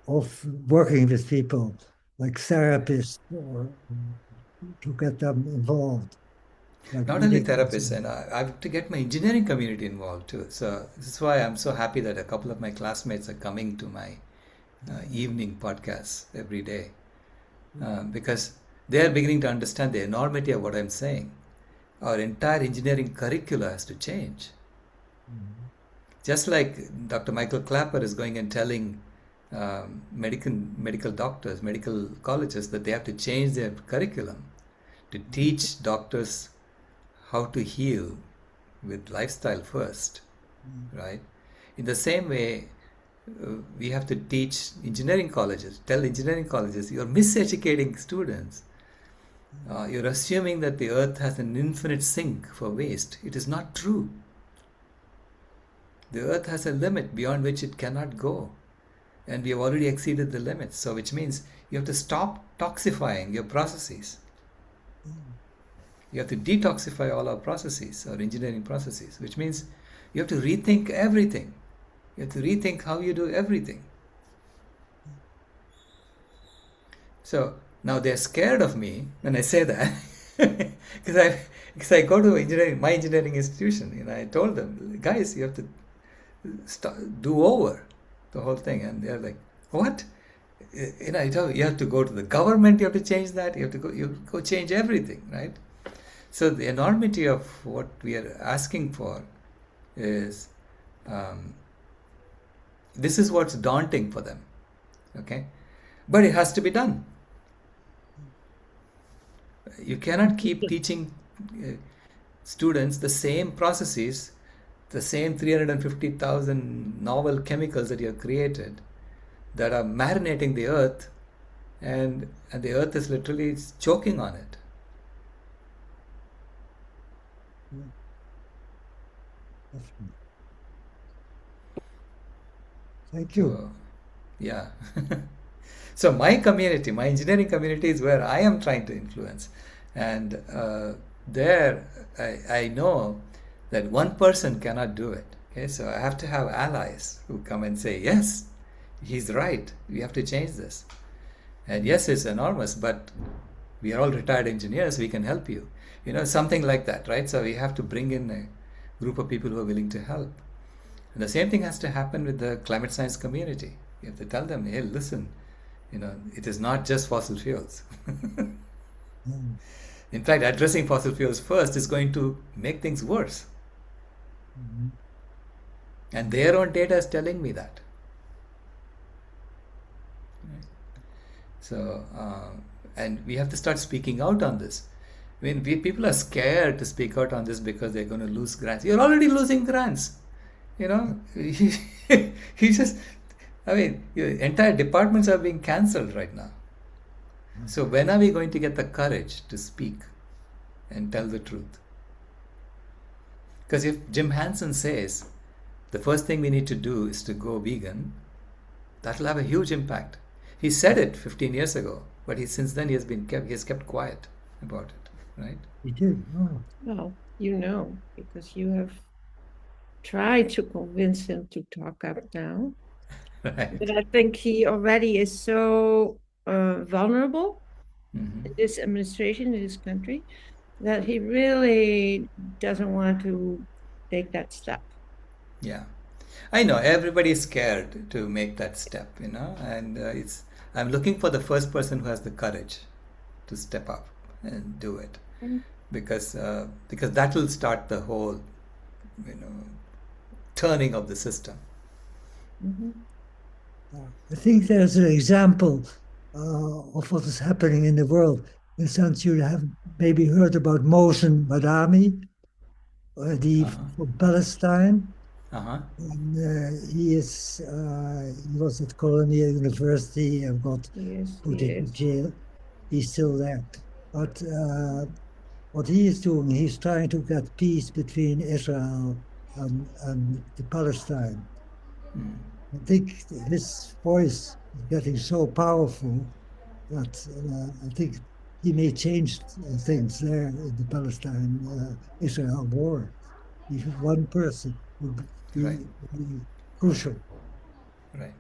working with people, like therapists, or to get them involved. Like Not only therapists, and I have to get my engineering community involved too. So this is why I'm so happy that a couple of my classmates are coming to my evening podcasts every day, because they are beginning to understand the enormity of what I'm saying. Our entire engineering curricula has to change. Just like Dr. Michael Clapper is going and telling medical doctors, medical colleges that they have to change their curriculum to teach doctors how to heal with lifestyle first, right? In the same way, we have to teach engineering colleges, tell engineering colleges, you're miseducating students. You're assuming that the earth has an infinite sink for waste. It is not true. The earth has a limit beyond which it cannot go. And we have already exceeded the limits. So which means you have to stop toxifying your processes. You have to detoxify all our processes, our engineering processes, which means you have to rethink everything. You have to rethink how you do everything. So now they're scared of me when I say that, because I go to my engineering institution, I told them, guys, you have to do over the whole thing, and they're like, what? I tell you have to go to the government, you have to change that, you go change everything, right? So the enormity of what we are asking for is, this is what's daunting for them, okay? But it has to be done. You cannot keep teaching students the same processes, the same 350,000 novel chemicals that you have created, that are marinating the earth, and the earth is literally choking on it. Definitely. Thank you. So, yeah. So my community, my engineering community, is where I am trying to influence, and there I know that one person cannot do it. Okay, so I have to have allies who come and say, yes, he's right. We have to change this. And yes, it's enormous, but we are all retired engineers. We can help you. You know, something like that, right? So we have to bring in a group of people who are willing to help. And the same thing has to happen with the climate science community. You have to tell them, hey, listen, you know, it is not just fossil fuels. Mm. In fact, addressing fossil fuels first is going to make things worse. Mhm. And their own data is telling me that. So, and we have to start speaking out on this. I mean, people are scared to speak out on this because they're going to lose grants. You're already losing grants. You know, you just, I mean, your entire departments are being cancelled right now. So when are we going to get the courage to speak and tell the truth? Because if Jim Hansen says the first thing we need to do is to go vegan, that will have a huge impact. He said it 15 years ago, but since then he has kept quiet about it, right? He did. Oh. Well, you know, because you have tried to convince him to talk up now. Right. But I think he already is so vulnerable Mhm. in this administration, in this country, that he really doesn't want to take that step. Yeah, I know everybody is scared to make that step, you know, and I'm looking for the first person who has the courage to step up and do it, Mm. because that will start the whole, you know, turning of the system. Mhm. I think there's an example of what is happening in the world. In the sense, you have maybe heard about Mohsen Badami, from Palestine. Uh-huh. And he was at Columbia University and got Yes, put he into is. jail. He's still there. But what he is doing, he's trying to get peace between Israel and the Palestine. I think his voice is getting so powerful that I think he may change things there in the Palestine-Israel war. If one person would Right. be crucial. Right.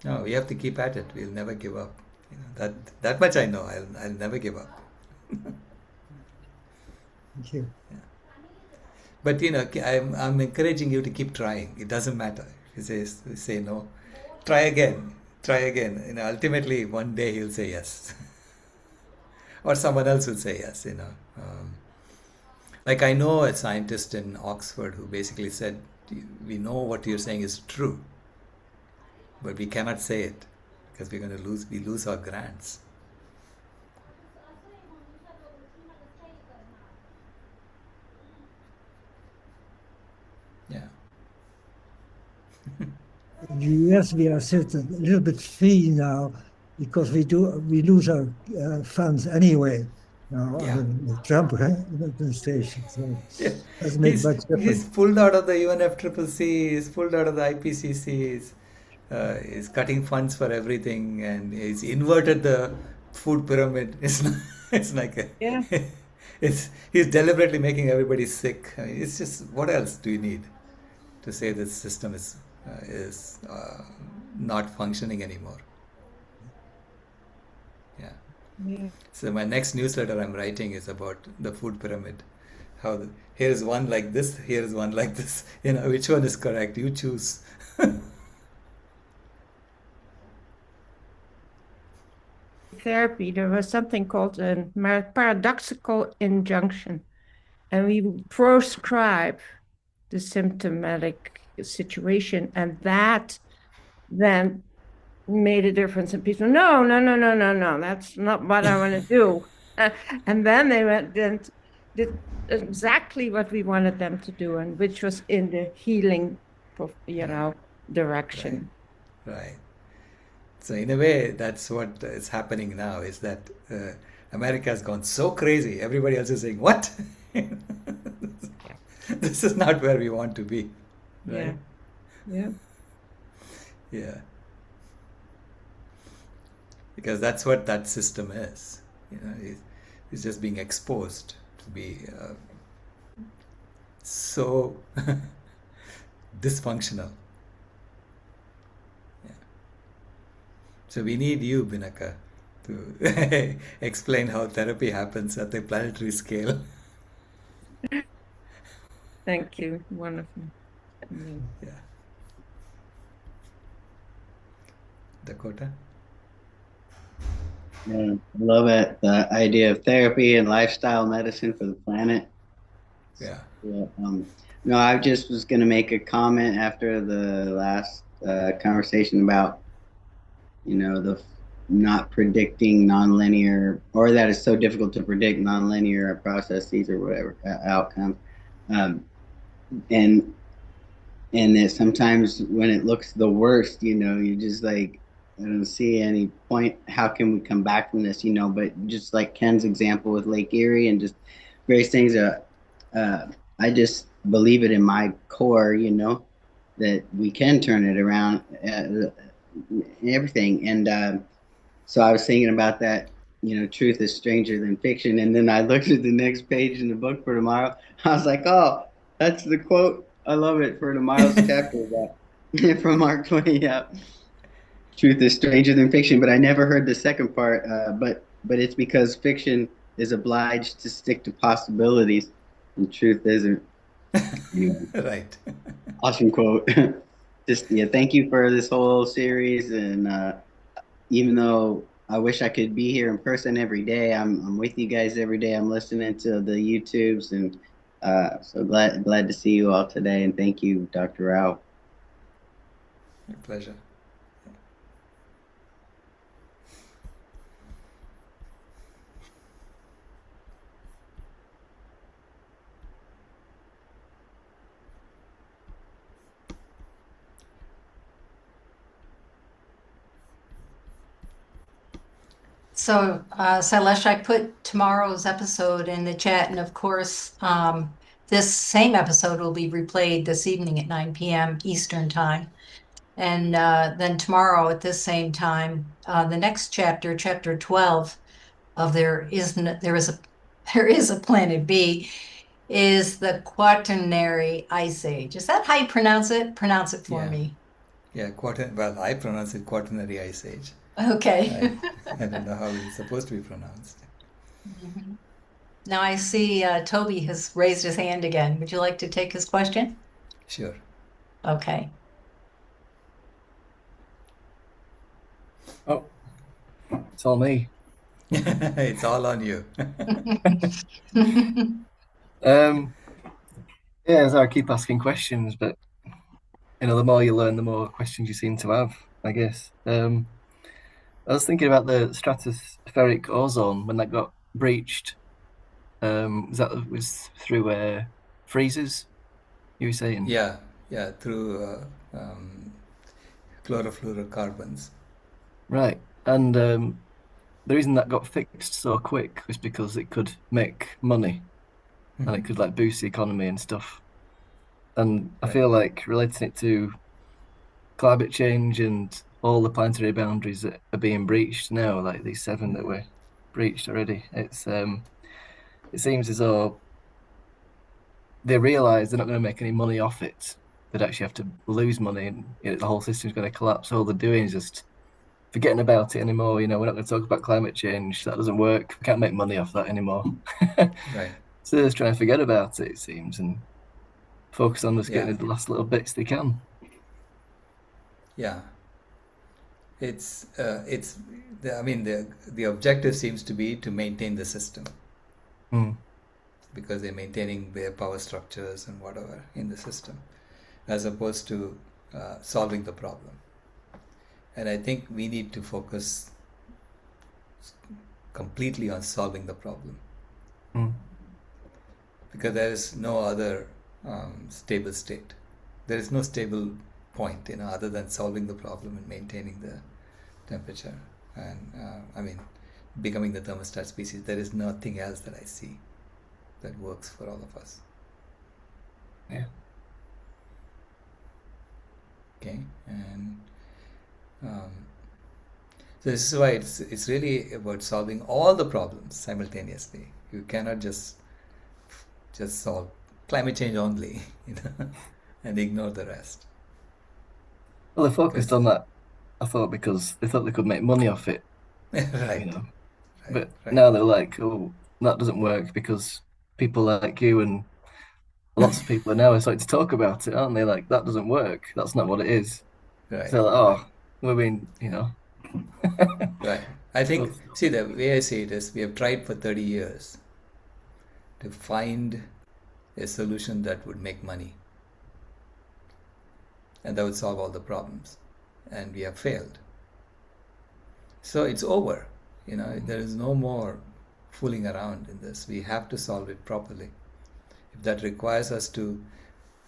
No, we have to keep at it. We'll never give up. You know, that much I know. I'll never give up. Thank you. But you know, I'm encouraging you to keep trying. It doesn't matter if you say no. Try again. Try again. You know, ultimately one day he'll say yes, or someone else will say yes. You know, like I know a scientist in Oxford who basically said, "We know what you're saying is true, but we cannot say it because we're going to lose our grants." Yeah. In the US, we are certain a little bit free now because we lose our funds anyway. Now Yeah. under the Trump administration, so Yeah. doesn't make much He's difference. pulled out of the UNFCCC. He's pulled out of the IPCC. He's cutting funds for everything, and he's inverted the food pyramid. It's like Yeah. he's deliberately making everybody sick. I mean, it's just, what else do you need to say this system is not functioning anymore? Yeah. Yeah. So my next newsletter I'm writing is about the food pyramid. Here's one like this, here's one like this. You know, which one is correct? You choose. Therapy, there was something called a paradoxical injunction, and we proscribe the symptomatic situation, and that then made a difference. And people, no, that's not what I want to do. And then they went and did exactly what we wanted them to do, and which was in the healing, you know, direction. Right. So in a way, that's what is happening now, is that America has gone so crazy. Everybody else is saying, what? This is not where we want to be. Right? Yeah. Yeah. Because that's what that system is. It's just being exposed to be so dysfunctional. Yeah. So we need you, Binaka, to explain how therapy happens at the planetary scale. Thank you. Wonderful. Yeah. Dakota? Yeah, I love it. The idea of therapy and lifestyle medicine for the planet. Yeah. Yeah, no, I just was going to make a comment after the last conversation about, the not predicting nonlinear, or that it's so difficult to predict nonlinear processes or whatever outcomes. Um, and and that sometimes when it looks the worst, you just like, I don't see any point. How can we come back from this? But just like Ken's example with Lake Erie and just various things, I just believe it in my core, that we can turn it around, everything. And so I was thinking about that, truth is stranger than fiction. And then I looked at the next page in the book for tomorrow. I was like, oh, that's the quote. I love it for tomorrow's chapter from Mark 20. Yeah. Truth is stranger than fiction, but I never heard the second part. But it's because fiction is obliged to stick to possibilities and truth isn't. Anyway, Right. awesome quote. Just, yeah, thank you for this whole series. And even though I wish I could be here in person every day, I'm with you guys every day. I'm listening to the YouTubes, and so glad to see you all today. And thank you, Dr. Rao. My pleasure. So, Sailesh, I put tomorrow's episode in the chat, and of course, this same episode will be replayed this evening at 9 p.m. Eastern Time. And then tomorrow at this same time, the next chapter, chapter 12 of there is a Planet B, is the Quaternary Ice Age. Is that how you pronounce it? Pronounce it for Yeah. me. Yeah, well, I pronounce it Quaternary Ice Age. Okay. I don't know how it's supposed to be pronounced. Mhm. Now I see Toby has raised his hand again. Would you like to take his question? Sure. Okay. Oh, it's all me. It's all on you. Yeah, so I keep asking questions, but the more you learn, the more questions you seem to have, I guess. I was thinking about the stratospheric ozone when that got breached. Was through freezes, you were saying? Yeah, through chlorofluorocarbons. Right. And the reason that got fixed so quick was because it could make money and it could like boost the economy and stuff. And I feel like relating it to climate change and all the planetary boundaries that are being breached now, like these 7 that were breached already, it seems as though they realize they're not going to make any money off it. They'd actually have to lose money, and the whole system's going to collapse. All they're doing is just forgetting about it anymore. We're not going to talk about climate change. That doesn't work. We can't make money off that anymore. Right. So they're just trying to forget about it seems, and focus on just getting the last little bits they can. Yeah. It's the objective seems to be to maintain the system. Because they're maintaining their power structures and whatever in the system, as opposed to solving the problem. And I think we need to focus completely on solving the problem. Because there is no other stable state. There is no stable point, other than solving the problem and maintaining the temperature and becoming the thermostat species. There is nothing else that I see that works for all of us. Yeah. Okay, and so this is why it's really about solving all the problems simultaneously. You cannot just solve climate change only, and ignore the rest. Well, they focused on that, I thought, because they thought they could make money off it. Right. But now they're like, oh, that doesn't work, because people like you and lots of people are now starting to talk about it, aren't they? Like, that doesn't work. That's not what it is. Right. So, like, we've been, Right. I think, see, the way I see it is we have tried for 30 years to find a solution that would make money and that would solve all the problems, and we have failed. So it's over. There is no more fooling around in this. We have to solve it properly. If that requires us to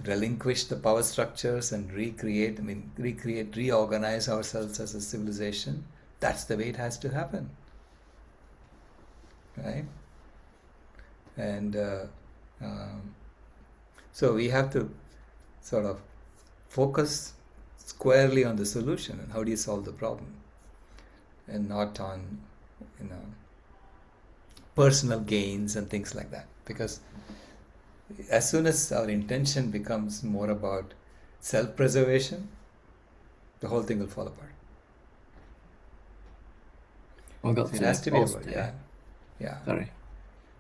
relinquish the power structures and reorganize ourselves as a civilization, that's the way it has to happen. Right? And so we have to sort of focus squarely on the solution and how do you solve the problem, and not on personal gains and things like that. Because as soon as our intention becomes more about self-preservation, the whole thing will fall apart. It has to be about, yeah. Sorry.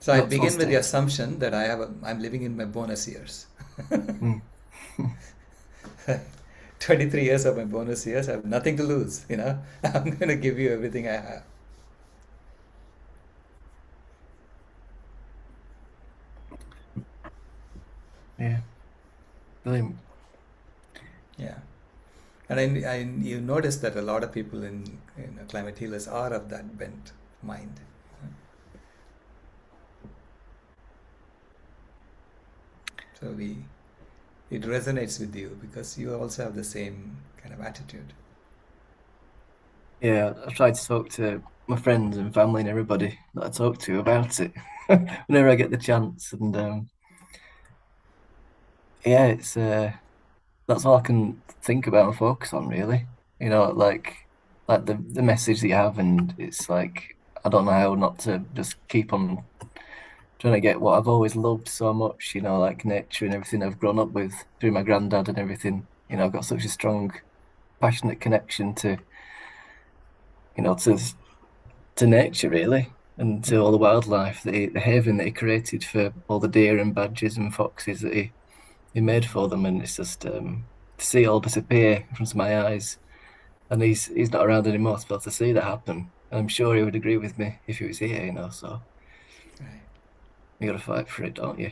So I begin with the assumption that I'm living in my bonus years. 23 years of my bonus years, I have nothing to lose, I'm going to give you everything I have. Yeah. Brilliant. Yeah. And you notice that a lot of people in climate healers are of that bent mind. So it resonates with you because you also have the same kind of attitude. Yeah, I've tried to talk to my friends and family and everybody that I talk to about it whenever I get the chance, and it's that's all I can think about and focus on, really. Like the message that you have, and it's like I don't know how not to just keep on trying to get what I've always loved so much, like nature and everything I've grown up with through my granddad and everything. I've got such a strong, passionate connection to nature, really, and to all the wildlife, the haven that he created for all the deer and badgers and foxes that he made for them. And it's just to see it all disappear in front of my eyes, and he's not around anymore to be able to see that happen. And I'm sure he would agree with me if he was here, so you gotta fight for it, don't you?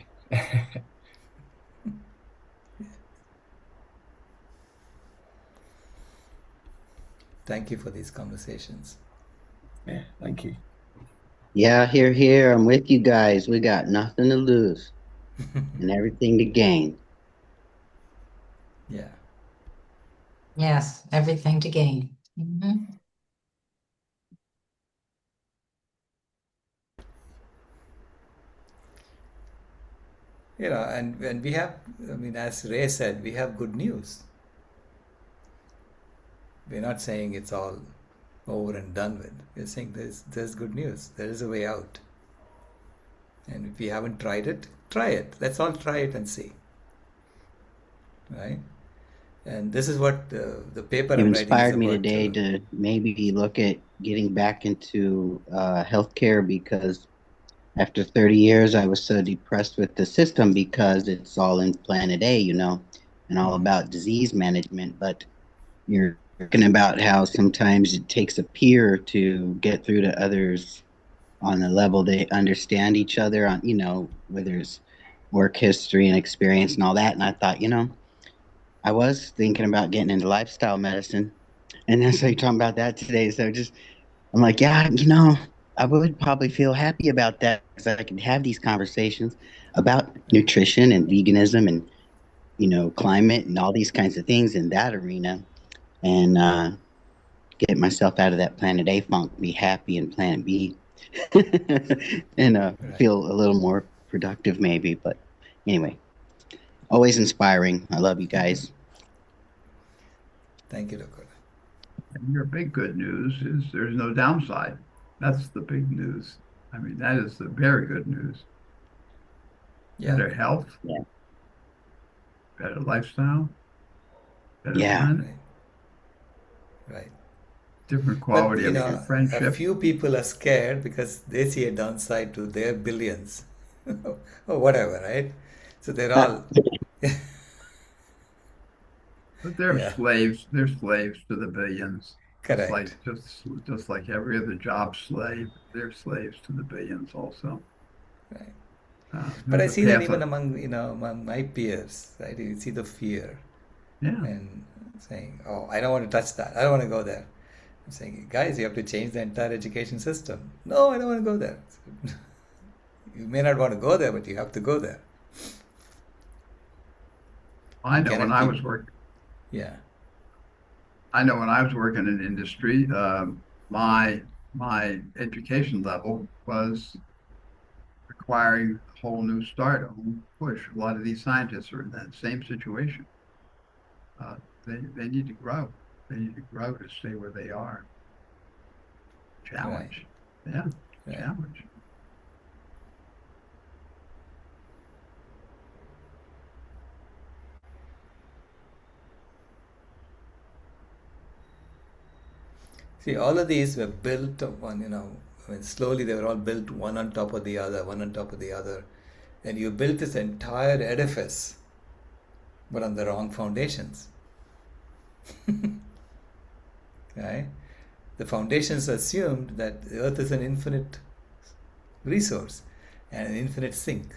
Thank you for these conversations. Yeah, thank you. Yeah, here. I'm with you guys. We got nothing to lose and everything to gain. Yeah. Yes, everything to gain. Mm-hmm. And we have, as Ray said, we have good news. We're not saying it's all over and done with. We're saying there's good news. There is a way out. And if we haven't tried it, try it. Let's all try it and see. Right? And this is what the paper You I'm writing is inspired me about, today to maybe look at getting back into healthcare, because after 30 years, I was so depressed with the system because it's all in Planet A, and all about disease management. But you're talking about how sometimes it takes a peer to get through to others on a level they understand each other on, where there's work history and experience and all that. And I thought, I was thinking about getting into lifestyle medicine. And then so you're talking about that today. So I'm like, yeah, I would probably feel happy about that because I could have these conversations about nutrition and veganism and climate and all these kinds of things in that arena, and get myself out of that Planet A funk, be happy in Planet B, and feel a little more productive maybe. But anyway, always inspiring. I love you guys. Thank you, Dakota. And your big good news is there's no downside. That's the big news. I mean, that is the very good news. Yeah. Better health, Yeah. better lifestyle, better Yeah. planet, Right. different But quality you of know, a friendship. few people are scared because they see a downside to their billions or whatever, right? So they're all But they're yeah, slaves. They're slaves to the billions. Just like correct. just like every other job slave, they're slaves to the billions also. Right. But I There's a see that path even of, among my peers, right? You see the fear yeah. and saying, "Oh, I don't want to touch that. I don't want to go there." I'm saying, guys, you have to change the entire education system. No, I don't want to go there. You may not want to go there, but you have to go there. I You know when cannot I keep, was working. yeah, I know when I was working in industry, my my education level was requiring a whole new start, a whole push. A lot of these scientists are in that same situation. They need to grow. They need to grow to stay where they are. right, Challenge. Yeah, right. challenge. See, all of these were built upon, I mean, slowly they were all built one on top of the other, one on top of the other. And you built this entire edifice, but on the wrong foundations. Right? The foundations assumed that the earth is an infinite resource and an infinite sink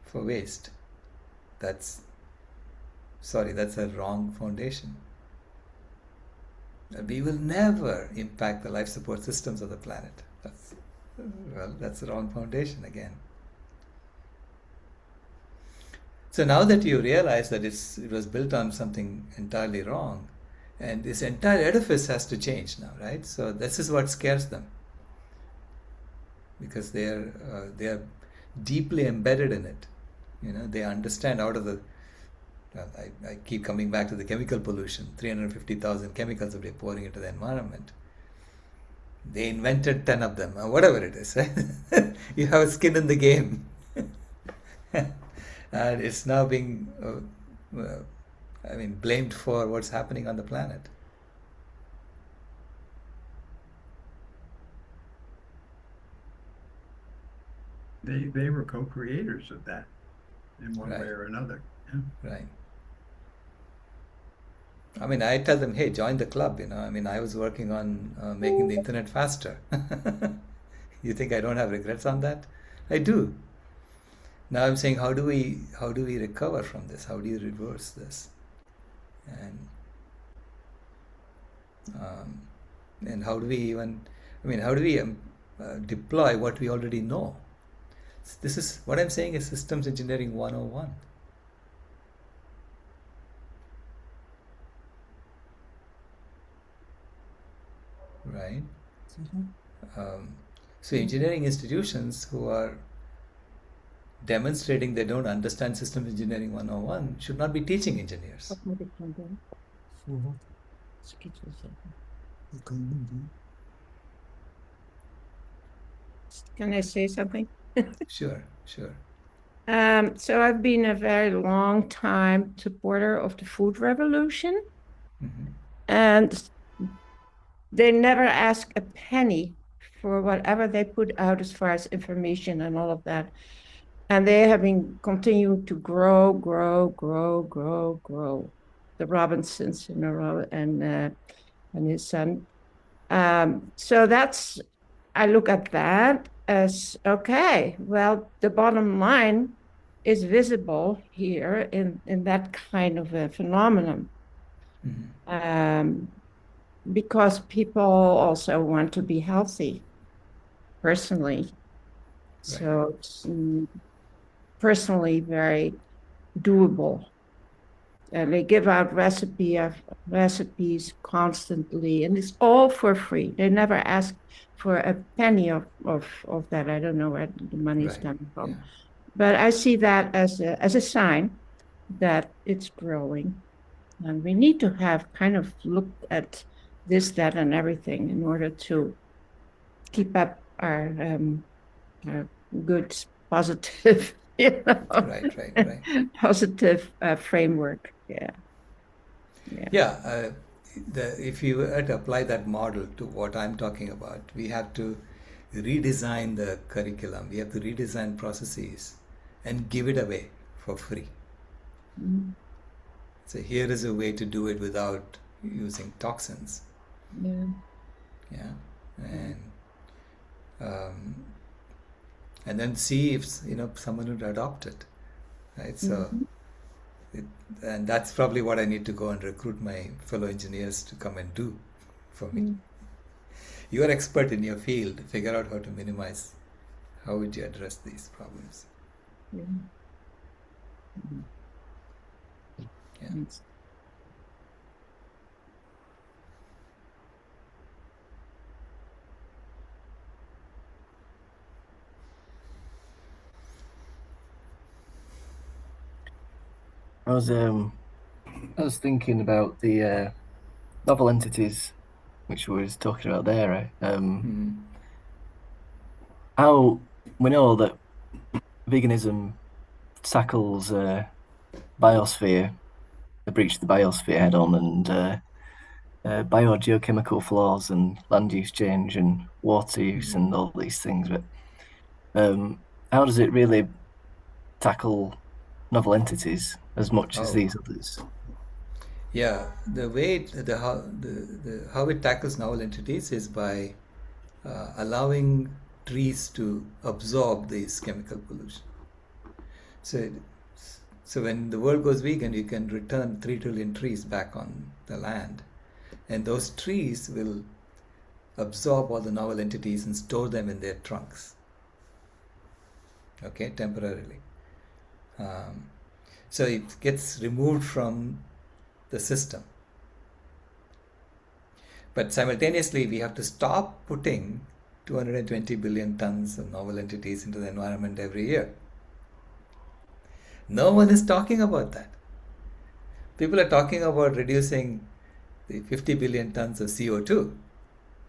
for waste. That's a wrong foundation. We will never impact the life support systems of the planet. That's the wrong foundation again. So now that you realize that it was built on something entirely wrong, and this entire edifice has to change now, right? So this is what scares them, because they are deeply embedded in it. They understand out of the. Well, I keep coming back to the chemical pollution. 350,000 chemicals that they're pouring into the environment. They invented 10 of them, or whatever it is. Right? You have a skin in the game. And it's now being, blamed for what's happening on the planet. They were co-creators of that in one way Right. or another. Yeah. Right. I mean, I tell them, hey, join the club. I was working on making the internet faster. You think I don't have regrets on that? I do. Now I'm saying, how do we recover from this? How do you reverse this? And how do we even? How do we deploy what we already know? This is what I'm saying is systems engineering 101. Right? So engineering institutions who are demonstrating they don't understand systems engineering 101 should not be teaching engineers. Can I say something? Sure. So I've been a very long time supporter of the food revolution, and they never ask a penny for whatever they put out as far as information and all of that. And they have been continuing to grow. The Robinsons and his son. So I look at that as, okay, well, the bottom line is visible here in that kind of a phenomenon. Because people also want to be healthy personally. So it's personally very doable. And they give out recipes constantly, and it's all for free. They never ask for a penny of that. I don't know where the money's Right. coming from. Yeah. But I see that as a sign that it's growing. And we need to have kind of looked at this, that, and everything in order to keep up our good, positive, Right. positive framework. Yeah. Yeah. If you were to apply that model to what I'm talking about, we have to redesign the curriculum. We have to redesign processes and give it away for free. Mm. So here is a way to do it without using toxins. Yeah. Yeah. And then see if someone would adopt it, right? So and that's probably what I need to go and recruit my fellow engineers to come and do for me. You are expert in your field. Figure out how to minimize. How would you address these problems? Yeah. Yeah. Thanks. I was thinking about the novel entities, which we was talking about there. Right? How we know that veganism tackles biosphere, the breach of the biosphere head on, and biogeochemical flaws and land use change and water use and all these things. But how does it really tackle novel entities as much as these others? Yeah, the way how it tackles novel entities is by allowing trees to absorb this chemical pollution. So when the world goes vegan, you can return 3 trillion trees back on the land, and those trees will absorb all the novel entities and store them in their trunks. Okay, temporarily. So it gets removed from the system. But simultaneously, we have to stop putting 220 billion tons of novel entities into the environment every year. No one is talking about that. People are talking about reducing the 50 billion tons of CO2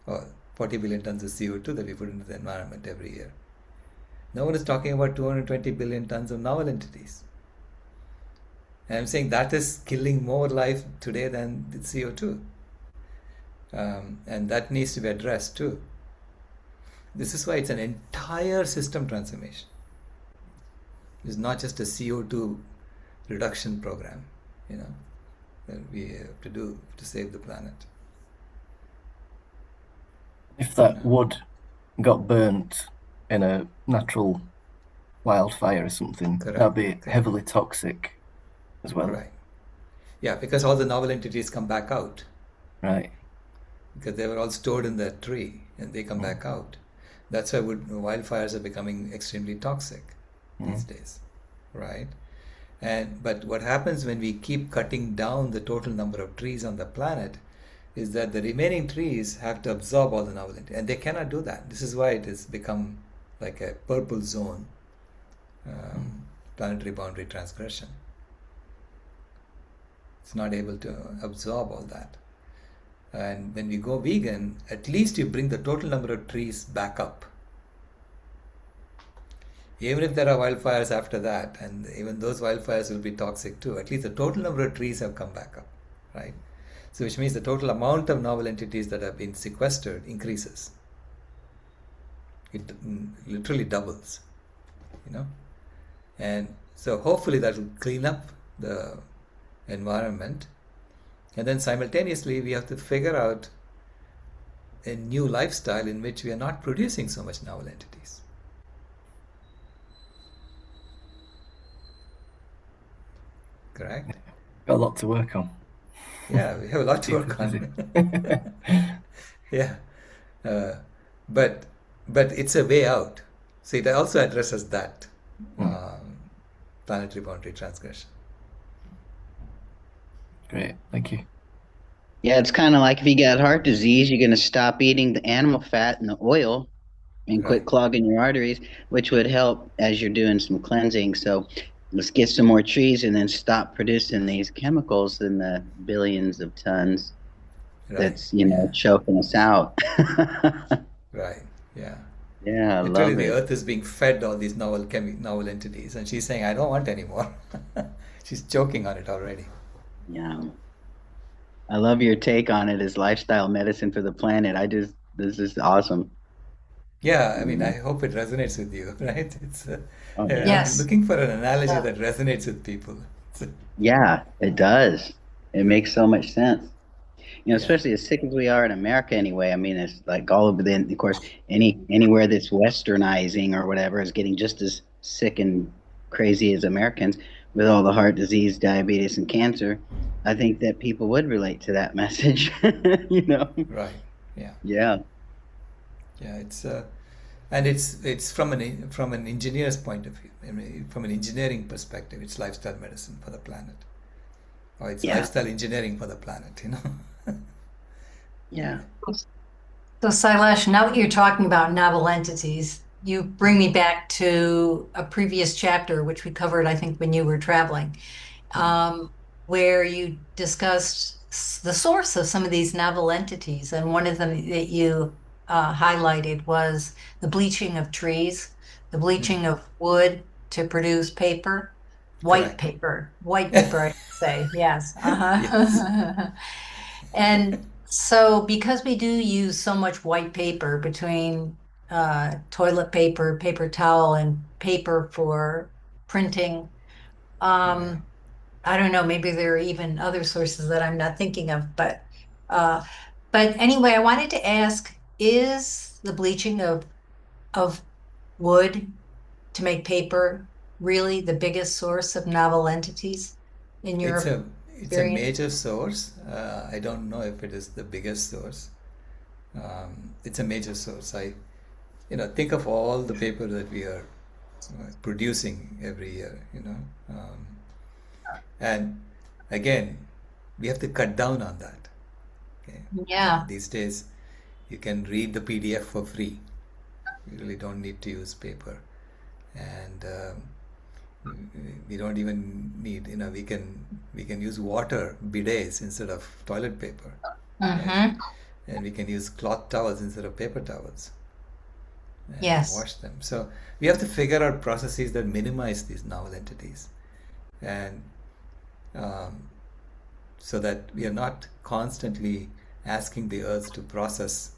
or 40 billion tons of CO2 that we put into the environment every year. No one is talking about 220 billion tons of novel entities. And I'm saying that is killing more life today than the CO2. And that needs to be addressed too. This is why it's an entire system transformation. It's not just a CO2 reduction program, that we have to do to save the planet. If that wood got burnt in a natural wildfire or something, that'd be heavily toxic as well. Right. Yeah, because all the novel entities come back out. Right. Because they were all stored in that tree and they come back out. That's why wildfires are becoming extremely toxic these days, right? But what happens when we keep cutting down the total number of trees on the planet is that the remaining trees have to absorb all the novel entities, and they cannot do that. This is why it has become like a purple zone, planetary boundary transgression. It's not able to absorb all that. And when we go vegan, at least you bring the total number of trees back up. Even if there are wildfires after that, and even those wildfires will be toxic too, at least the total number of trees have come back up, right? So which means the total amount of novel entities that have been sequestered increases. It literally doubles, And so hopefully that will clean up the environment. And then simultaneously, we have to figure out a new lifestyle in which we are not producing so much novel entities. Correct? Got a lot to work on. Yeah, we have a lot to work on. Yeah. But it's a way out. So it also addresses that. planetary boundary transgression. Great, thank you. Yeah, it's kind of like if you got heart disease, you're going to stop eating the animal fat and the oil and quit Right. clogging your arteries, which would help as you're doing some cleansing. So let's get some more trees and then stop producing these chemicals in the billions of tons Right. that's, you know, choking us out. Right. Yeah. Yeah, I Literally, love the it. Earth is being fed all these novel entities, and she's saying, "I don't want any more." She's choking on it already. Yeah. I love your take on it as lifestyle medicine for the planet. This is awesome. Yeah, I mean, I hope it resonates with you, right? Oh, I'm yeah. Yes. looking for an analogy that resonates with people. Yeah, it does. It makes so much sense. You know, Yeah. especially as sick as we are in America anyway. I mean, it's like all over the, of course, anywhere that's westernizing or whatever is getting just as sick and crazy as Americans with all the heart disease, diabetes, and cancer. I think that people would relate to that message, you know? Right. Yeah. Yeah. Yeah. And it's from an engineer's point of view. I mean, from an engineering perspective, it's lifestyle medicine for the planet, or it's Yeah. lifestyle engineering for the planet. You know. Yeah. So Sailesh, now that you're talking about novel entities, you bring me back to a previous chapter, which we covered, I think, when you were traveling, where you discussed the source of some of these novel entities. And one of them that you highlighted was the bleaching of trees, the bleaching of wood to produce paper, white Correct. paper, I say, yes. Yes. And so, because we do use so much white paper between toilet paper, paper towel, and paper for printing, Right. I don't know, maybe there are even other sources that I'm not thinking of, uh, but anyway, I wanted to ask, is the bleaching of wood to make paper really the biggest source of novel entities in It's your a experience? major source. I don't know if it is the biggest source. It's a major source. Think of all the paper that we are producing every year. And again, we have to cut down on that. Okay. Yeah. These days, you can read the PDF for free. You really don't need to use paper, and we don't even need. We can use water bidets instead of toilet paper, right? And we can use cloth towels instead of paper towels, and Yes. wash them. So we have to figure out processes that minimize these novel entities, and so that we are not constantly asking the earth to process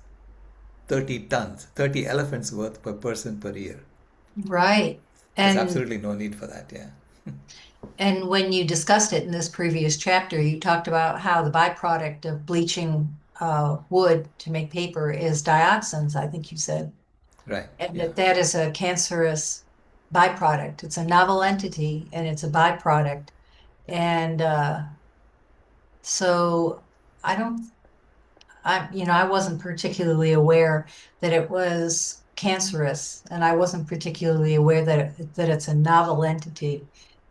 30 elephants worth per person per year. Right. There's And absolutely no need for that, yeah. and when you discussed it in this previous chapter, you talked about how the byproduct of bleaching wood to make paper is dioxins, I think you said, Right, and yeah. that is a cancerous byproduct. It's a novel entity and it's a byproduct. And so I don't, I wasn't particularly aware that it was cancerous, and I wasn't particularly aware that it's a novel entity.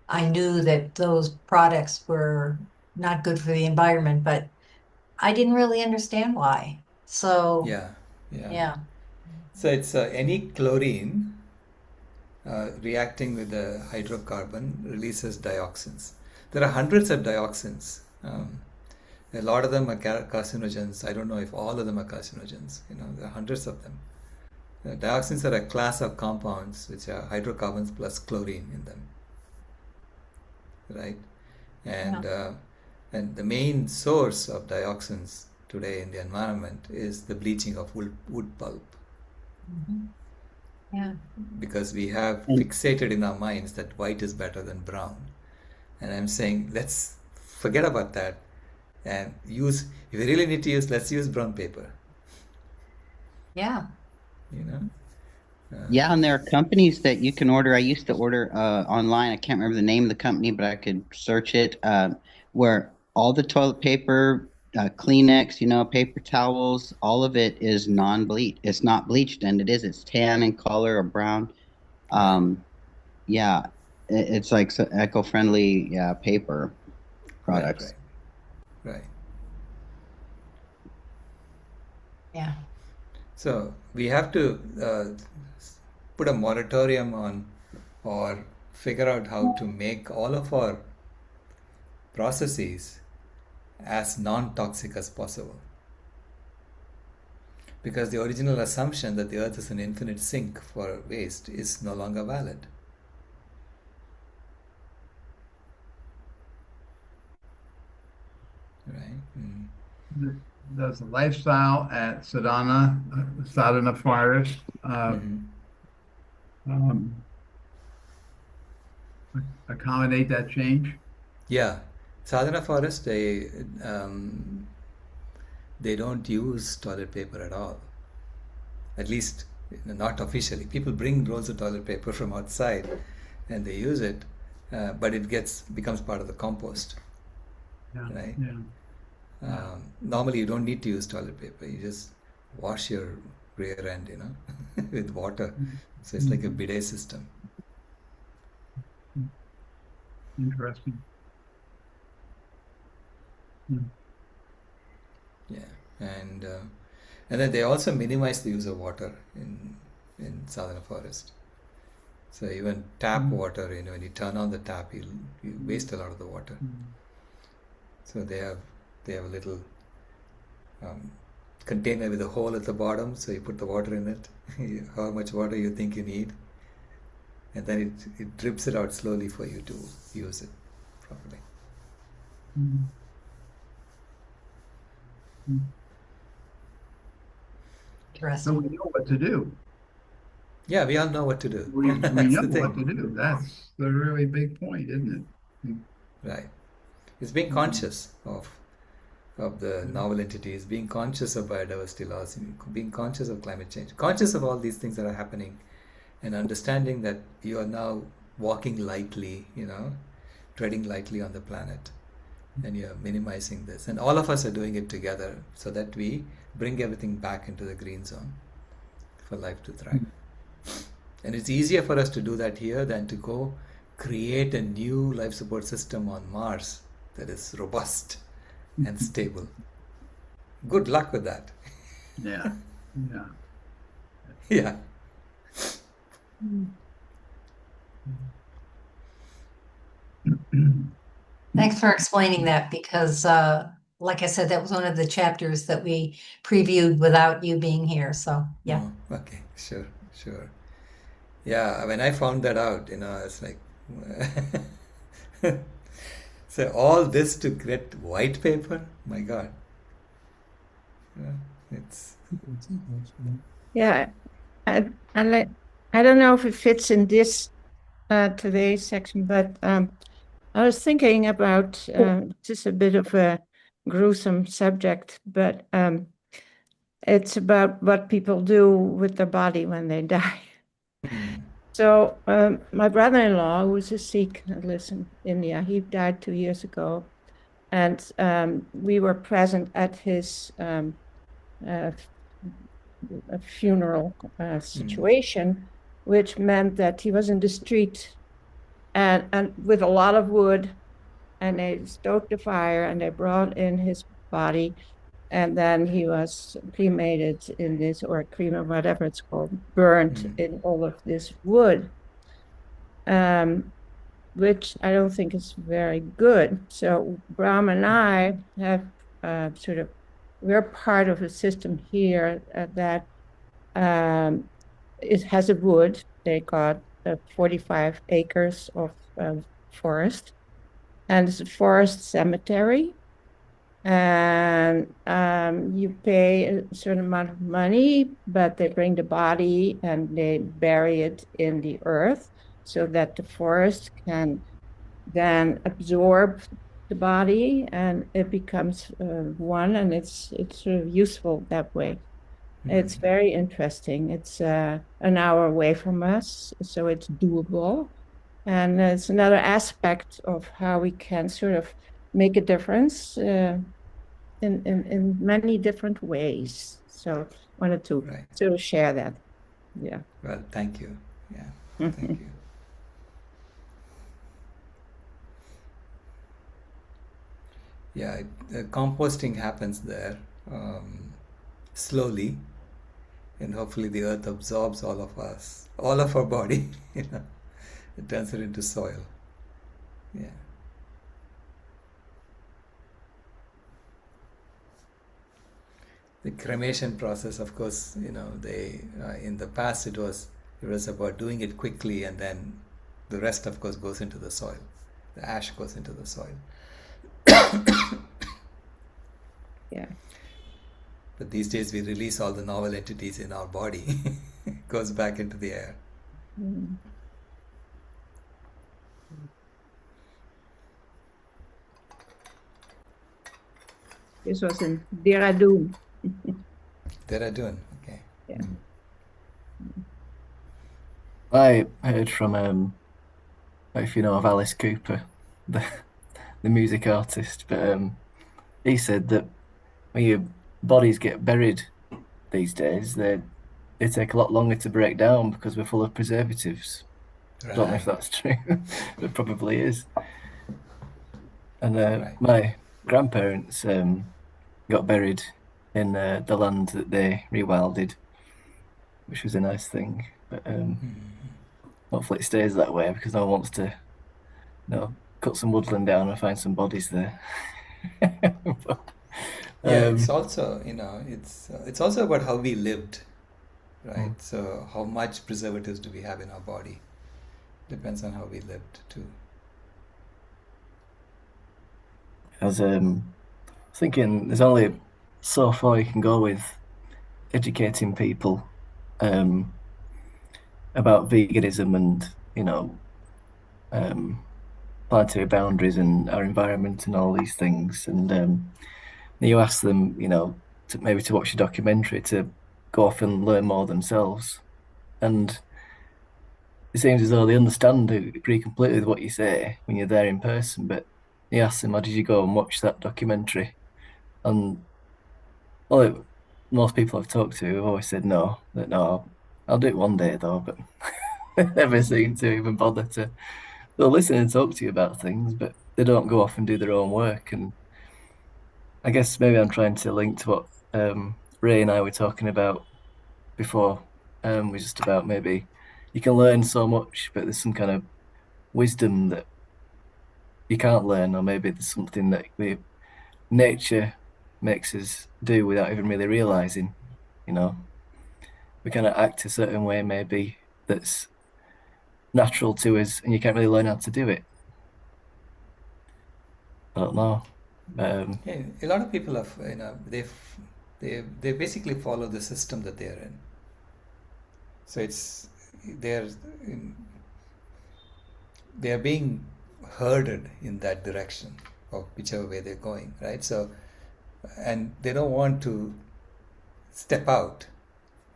I knew that those products were not good for the environment, but I didn't really understand why. So, Yeah, yeah. yeah. So it's any chlorine reacting with the hydrocarbon releases dioxins. There are hundreds of dioxins. A lot of them are carcinogens. I don't know if all of them are carcinogens. There are hundreds of them. Dioxins are a class of compounds which are hydrocarbons plus chlorine in them, right? And the main source of dioxins today in the environment is the bleaching of wood pulp, Yeah. because we have fixated in our minds that white is better than brown. And I'm saying, let's forget about that and if we really need to let's use brown paper. Yeah. Yeah, and there are companies that you can order. I used to order online. I can't remember the name of the company, but I could search it, where all the toilet paper, Kleenex, paper towels, all of it is non-bleach. It's not bleached, and it's tan in color or brown. Yeah, it's like eco-friendly paper products. Right. Yeah. So we have to put a moratorium on, or figure out how to make all of our processes as non-toxic as possible. Because the original assumption that the earth is an infinite sink for waste is no longer valid. Right? Does the lifestyle at Sadhana Forest accommodate that change? Yeah. Sadhana Forest, they don't use toilet paper at all. At least not officially. People bring rolls of toilet paper from outside and they use it, but it becomes part of the compost. Yeah. Right? Yeah. Normally you don't need to use toilet paper. You just wash your rear end, with water. So it's like a bidet system. Interesting. Yeah, and then they also minimize the use of water in Southern Forest. So even tap water, when you turn on the tap, you waste a lot of the water. So they have a little container with a hole at the bottom. So you put the water in it, how much water you think you need, and then it drips it out slowly for you to use it properly. So we know what to do. Yeah, we all know what to do. We know That's the thing. what to do. That's the really big point, isn't it? Right. It's being conscious of the novel entities, being conscious of biodiversity loss, being conscious of climate change, conscious of all these things that are happening, and understanding that you are now walking lightly, treading lightly on the planet, and you're minimizing this. And all of us are doing it together so that we bring everything back into the green zone for life to thrive. And it's easier for us to do that here than to go create a new life support system on Mars that is robust and stable. Good luck with that. Yeah. Yeah. Thanks for explaining that because, like I said, that was one of the chapters that we previewed without you being here. So, yeah. Oh, okay, sure. Yeah, when I found that out, it's like, so all this to get white paper? My God. It's. Yeah, I don't know if it fits in this today's section, but I was thinking about just a bit of a gruesome subject, but it's about what people do with their body when they die. So my brother-in-law, who was a Sikh and lives in India, he died 2 years ago, and we were present at his funeral situation, which meant that he was in the street and with a lot of wood, and they stoked the fire and they brought in his body, and then he was cremated in this, or crema, whatever it's called, burnt in all of this wood, which I don't think is very good. So Brahm and I have we're part of a system here that it has a wood. They got 45 acres of forest, and it's a forest cemetery. And you pay a certain amount of money, but they bring the body and they bury it in the earth so that the forest can then absorb the body and it becomes one, and it's sort of useful that way. It's very interesting. It's an hour away from us, so it's doable. And it's another aspect of how we can sort of make a difference in many different ways. So wanted to sort of share that. Yeah. Well, thank you. Yeah, thank you. composting happens there slowly, and hopefully the earth absorbs all of us, all of our body. You know, it turns it into soil. Yeah. The cremation process, of course, you know, they in the past it was about doing it quickly, and then the rest, of course, goes into the soil. The ash goes into the soil. Yeah. But these days we release all the novel entities in our body. It goes back into the air. Mm. This was in Dehradun. Dehradun, okay. Yeah. I heard from if you know of Alice Cooper, the music artist, but he said that when your bodies get buried these days, they take a lot longer to break down because we're full of preservatives. I don't know if that's true, but it probably is. And my grandparents got buried in the land that they rewilded, which was a nice thing. But hopefully it stays that way, because no one wants to, cut some woodland down and find some bodies there. But, it's also, it's also about how we lived, right? So how much preservatives do we have in our body? Depends on how we lived too. I was thinking there's only so far you can go with educating people about veganism and, planetary boundaries and our environment and all these things. And you ask them, to watch a documentary, to go off and learn more themselves. And it seems as though they understand pretty completely what you say when you're there in person, but you ask them, how did you go and watch that documentary? And most people I've talked to have always said no, I'll do it one day though, but they never seem to even bother to. They'll listen and talk to you about things, but they don't go off and do their own work. And I guess maybe I'm trying to link to what Ray and I were talking about before. Was just about maybe you can learn so much, but there's some kind of wisdom that you can't learn, or maybe there's something that nature makes us do without even really realizing. We kind of act a certain way, maybe that's natural to us, and you can't really learn how to do it. I don't know. A lot of people have, they basically follow the system that they're in. So they're being herded in that direction, or whichever way they're going, right? So, and they don't want to step out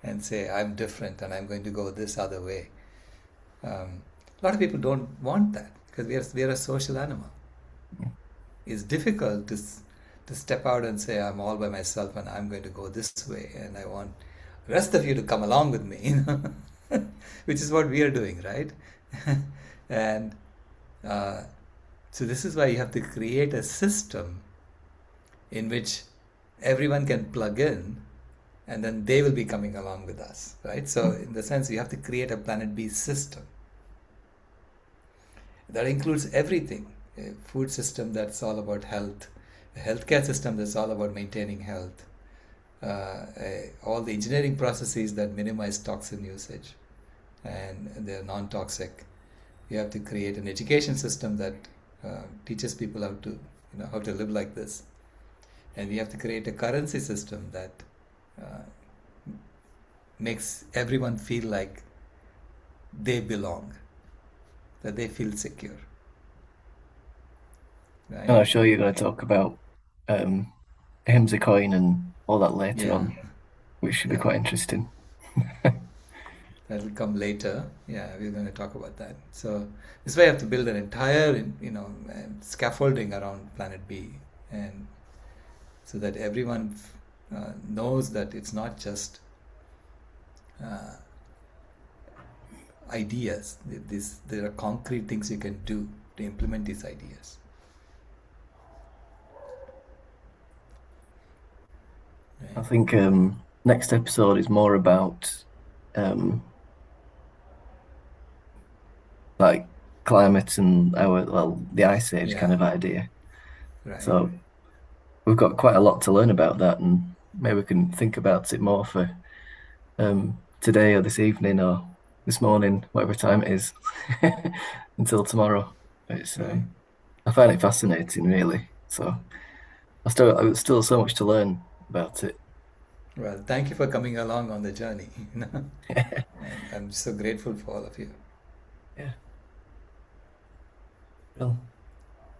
and say, I'm different and I'm going to go this other way. A lot of people don't want that, because we are a social animal. It's difficult to step out and say, I'm all by myself and I'm going to go this way, and I want the rest of you to come along with me, which is what we are doing, right? And so this is why you have to create a system in which everyone can plug in, and then they will be coming along with us, right? So in the sense, you have to create a Planet B system. That includes everything. A food system that's all about health, a healthcare system that's all about maintaining health, all the engineering processes that minimize toxin usage and they're non-toxic. You have to create an education system that teaches people how to live like this. And you have to create a currency system that makes everyone feel like they belong, that they feel secure. Right? And I'm sure you're going to talk about hymns of coin and all that later on, which should be quite interesting. That'll come later. Yeah, we're going to talk about that. So this way, I have to build an entire, scaffolding around Planet B, and so that everyone knows that it's not just ideas. There are concrete things you can do to implement these ideas. I think next episode is more about like climate and the ice age kind of idea. Right. So we've got quite a lot to learn about that, and maybe we can think about it more for today or this evening or this morning, whatever time it is, until tomorrow. It's I find it fascinating, really. So I've still so much to learn about it. Well, thank you for coming along on the journey. I'm so grateful for all of you. Yeah. Well,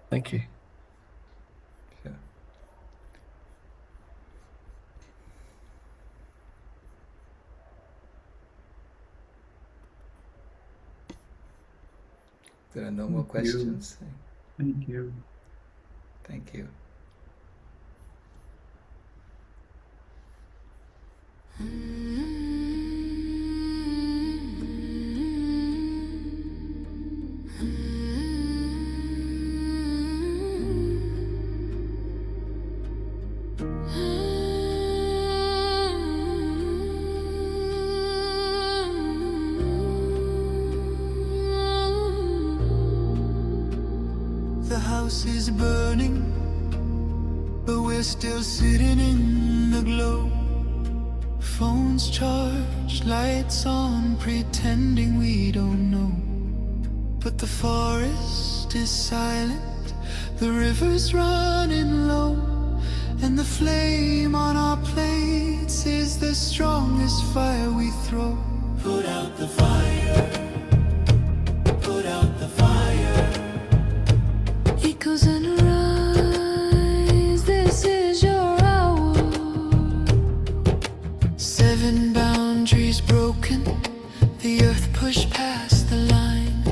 thank you. Sure. There are no more Thank you. questions. Thank you. Thank you. The house is burning, but we're still sitting in the glow. Phones charged, lights on, pretending we don't know. But the forest is silent, the river's running low, and the flame on our plates is the strongest fire we throw. Put out the fire, put out the fire. Echoes and rise, this is your hour. 7 boundaries broken, the earth pushed past the line.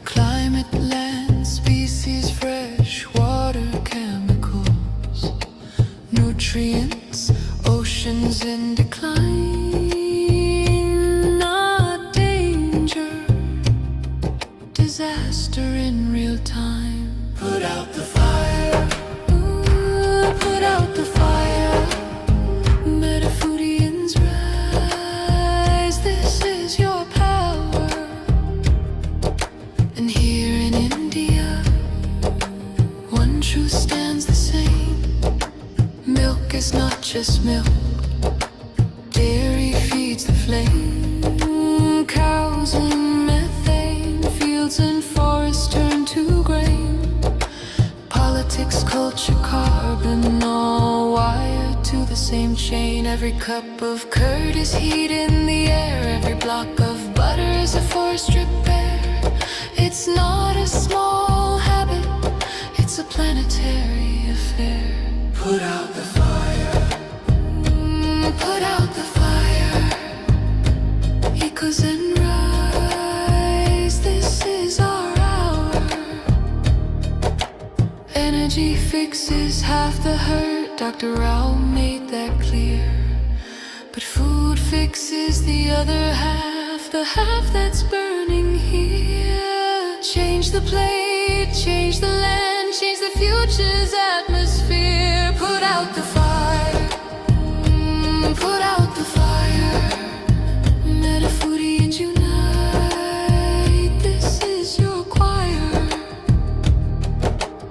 Climate, land, species, fresh water, chemicals, nutrients, oceans in decline. Not danger, disaster in real time. Put out the fire, ooh, put out the fire. Metafoodians rise, this is your power. And here in India, one truth stands the same. Milk is not just milk, dairy feeds the flame. Cows and methane, fields and forests turn to grain. Politics, culture, carbon, all wired to the same chain. Every cup of curd is heat in the air, every block of butter is a forest repair. It's not a small habit, it's a planetary affair. Put out the fire, put out the fire. Echoes and rise, this is our hour. Energy fixes half the hurt, Dr. Rao made that clear. But food fixes the other half, the half that's burning here. Change the plate, change the land, change the future's atmosphere. Put out the fire, put out the fire. Metafoodians unite, this is your choir.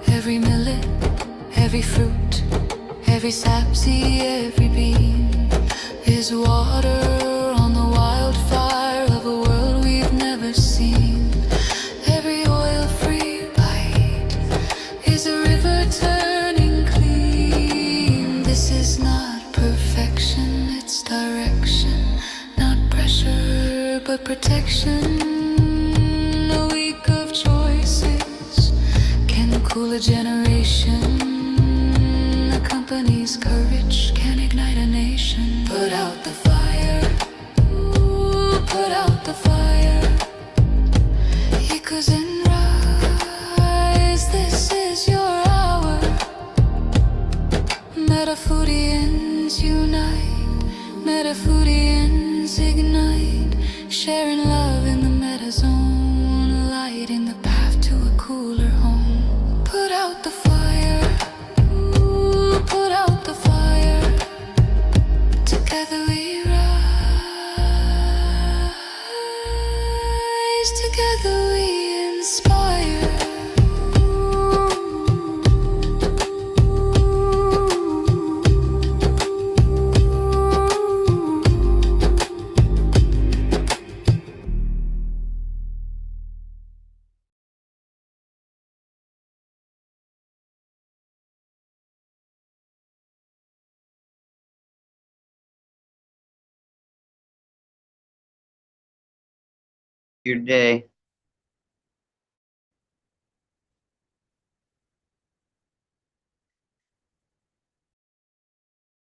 Every millet, every fruit, every sapseed, every bean is water on the wildfire of a world we've never seen. Every oil-free bite is a river turning clean. This is not perfection, it's direction. Not pressure, but protection. A week of choices can cool a generation. A company's courage can ignite a nation. Put out the fire, ooh, put out the fire. Echoes and rise, this is your hour. Metafoodians unite, Metafoodians ignite, sharing love in the metazone, lighting the path to a cooler home. Put out the fire, ooh, put out the fire. Your day.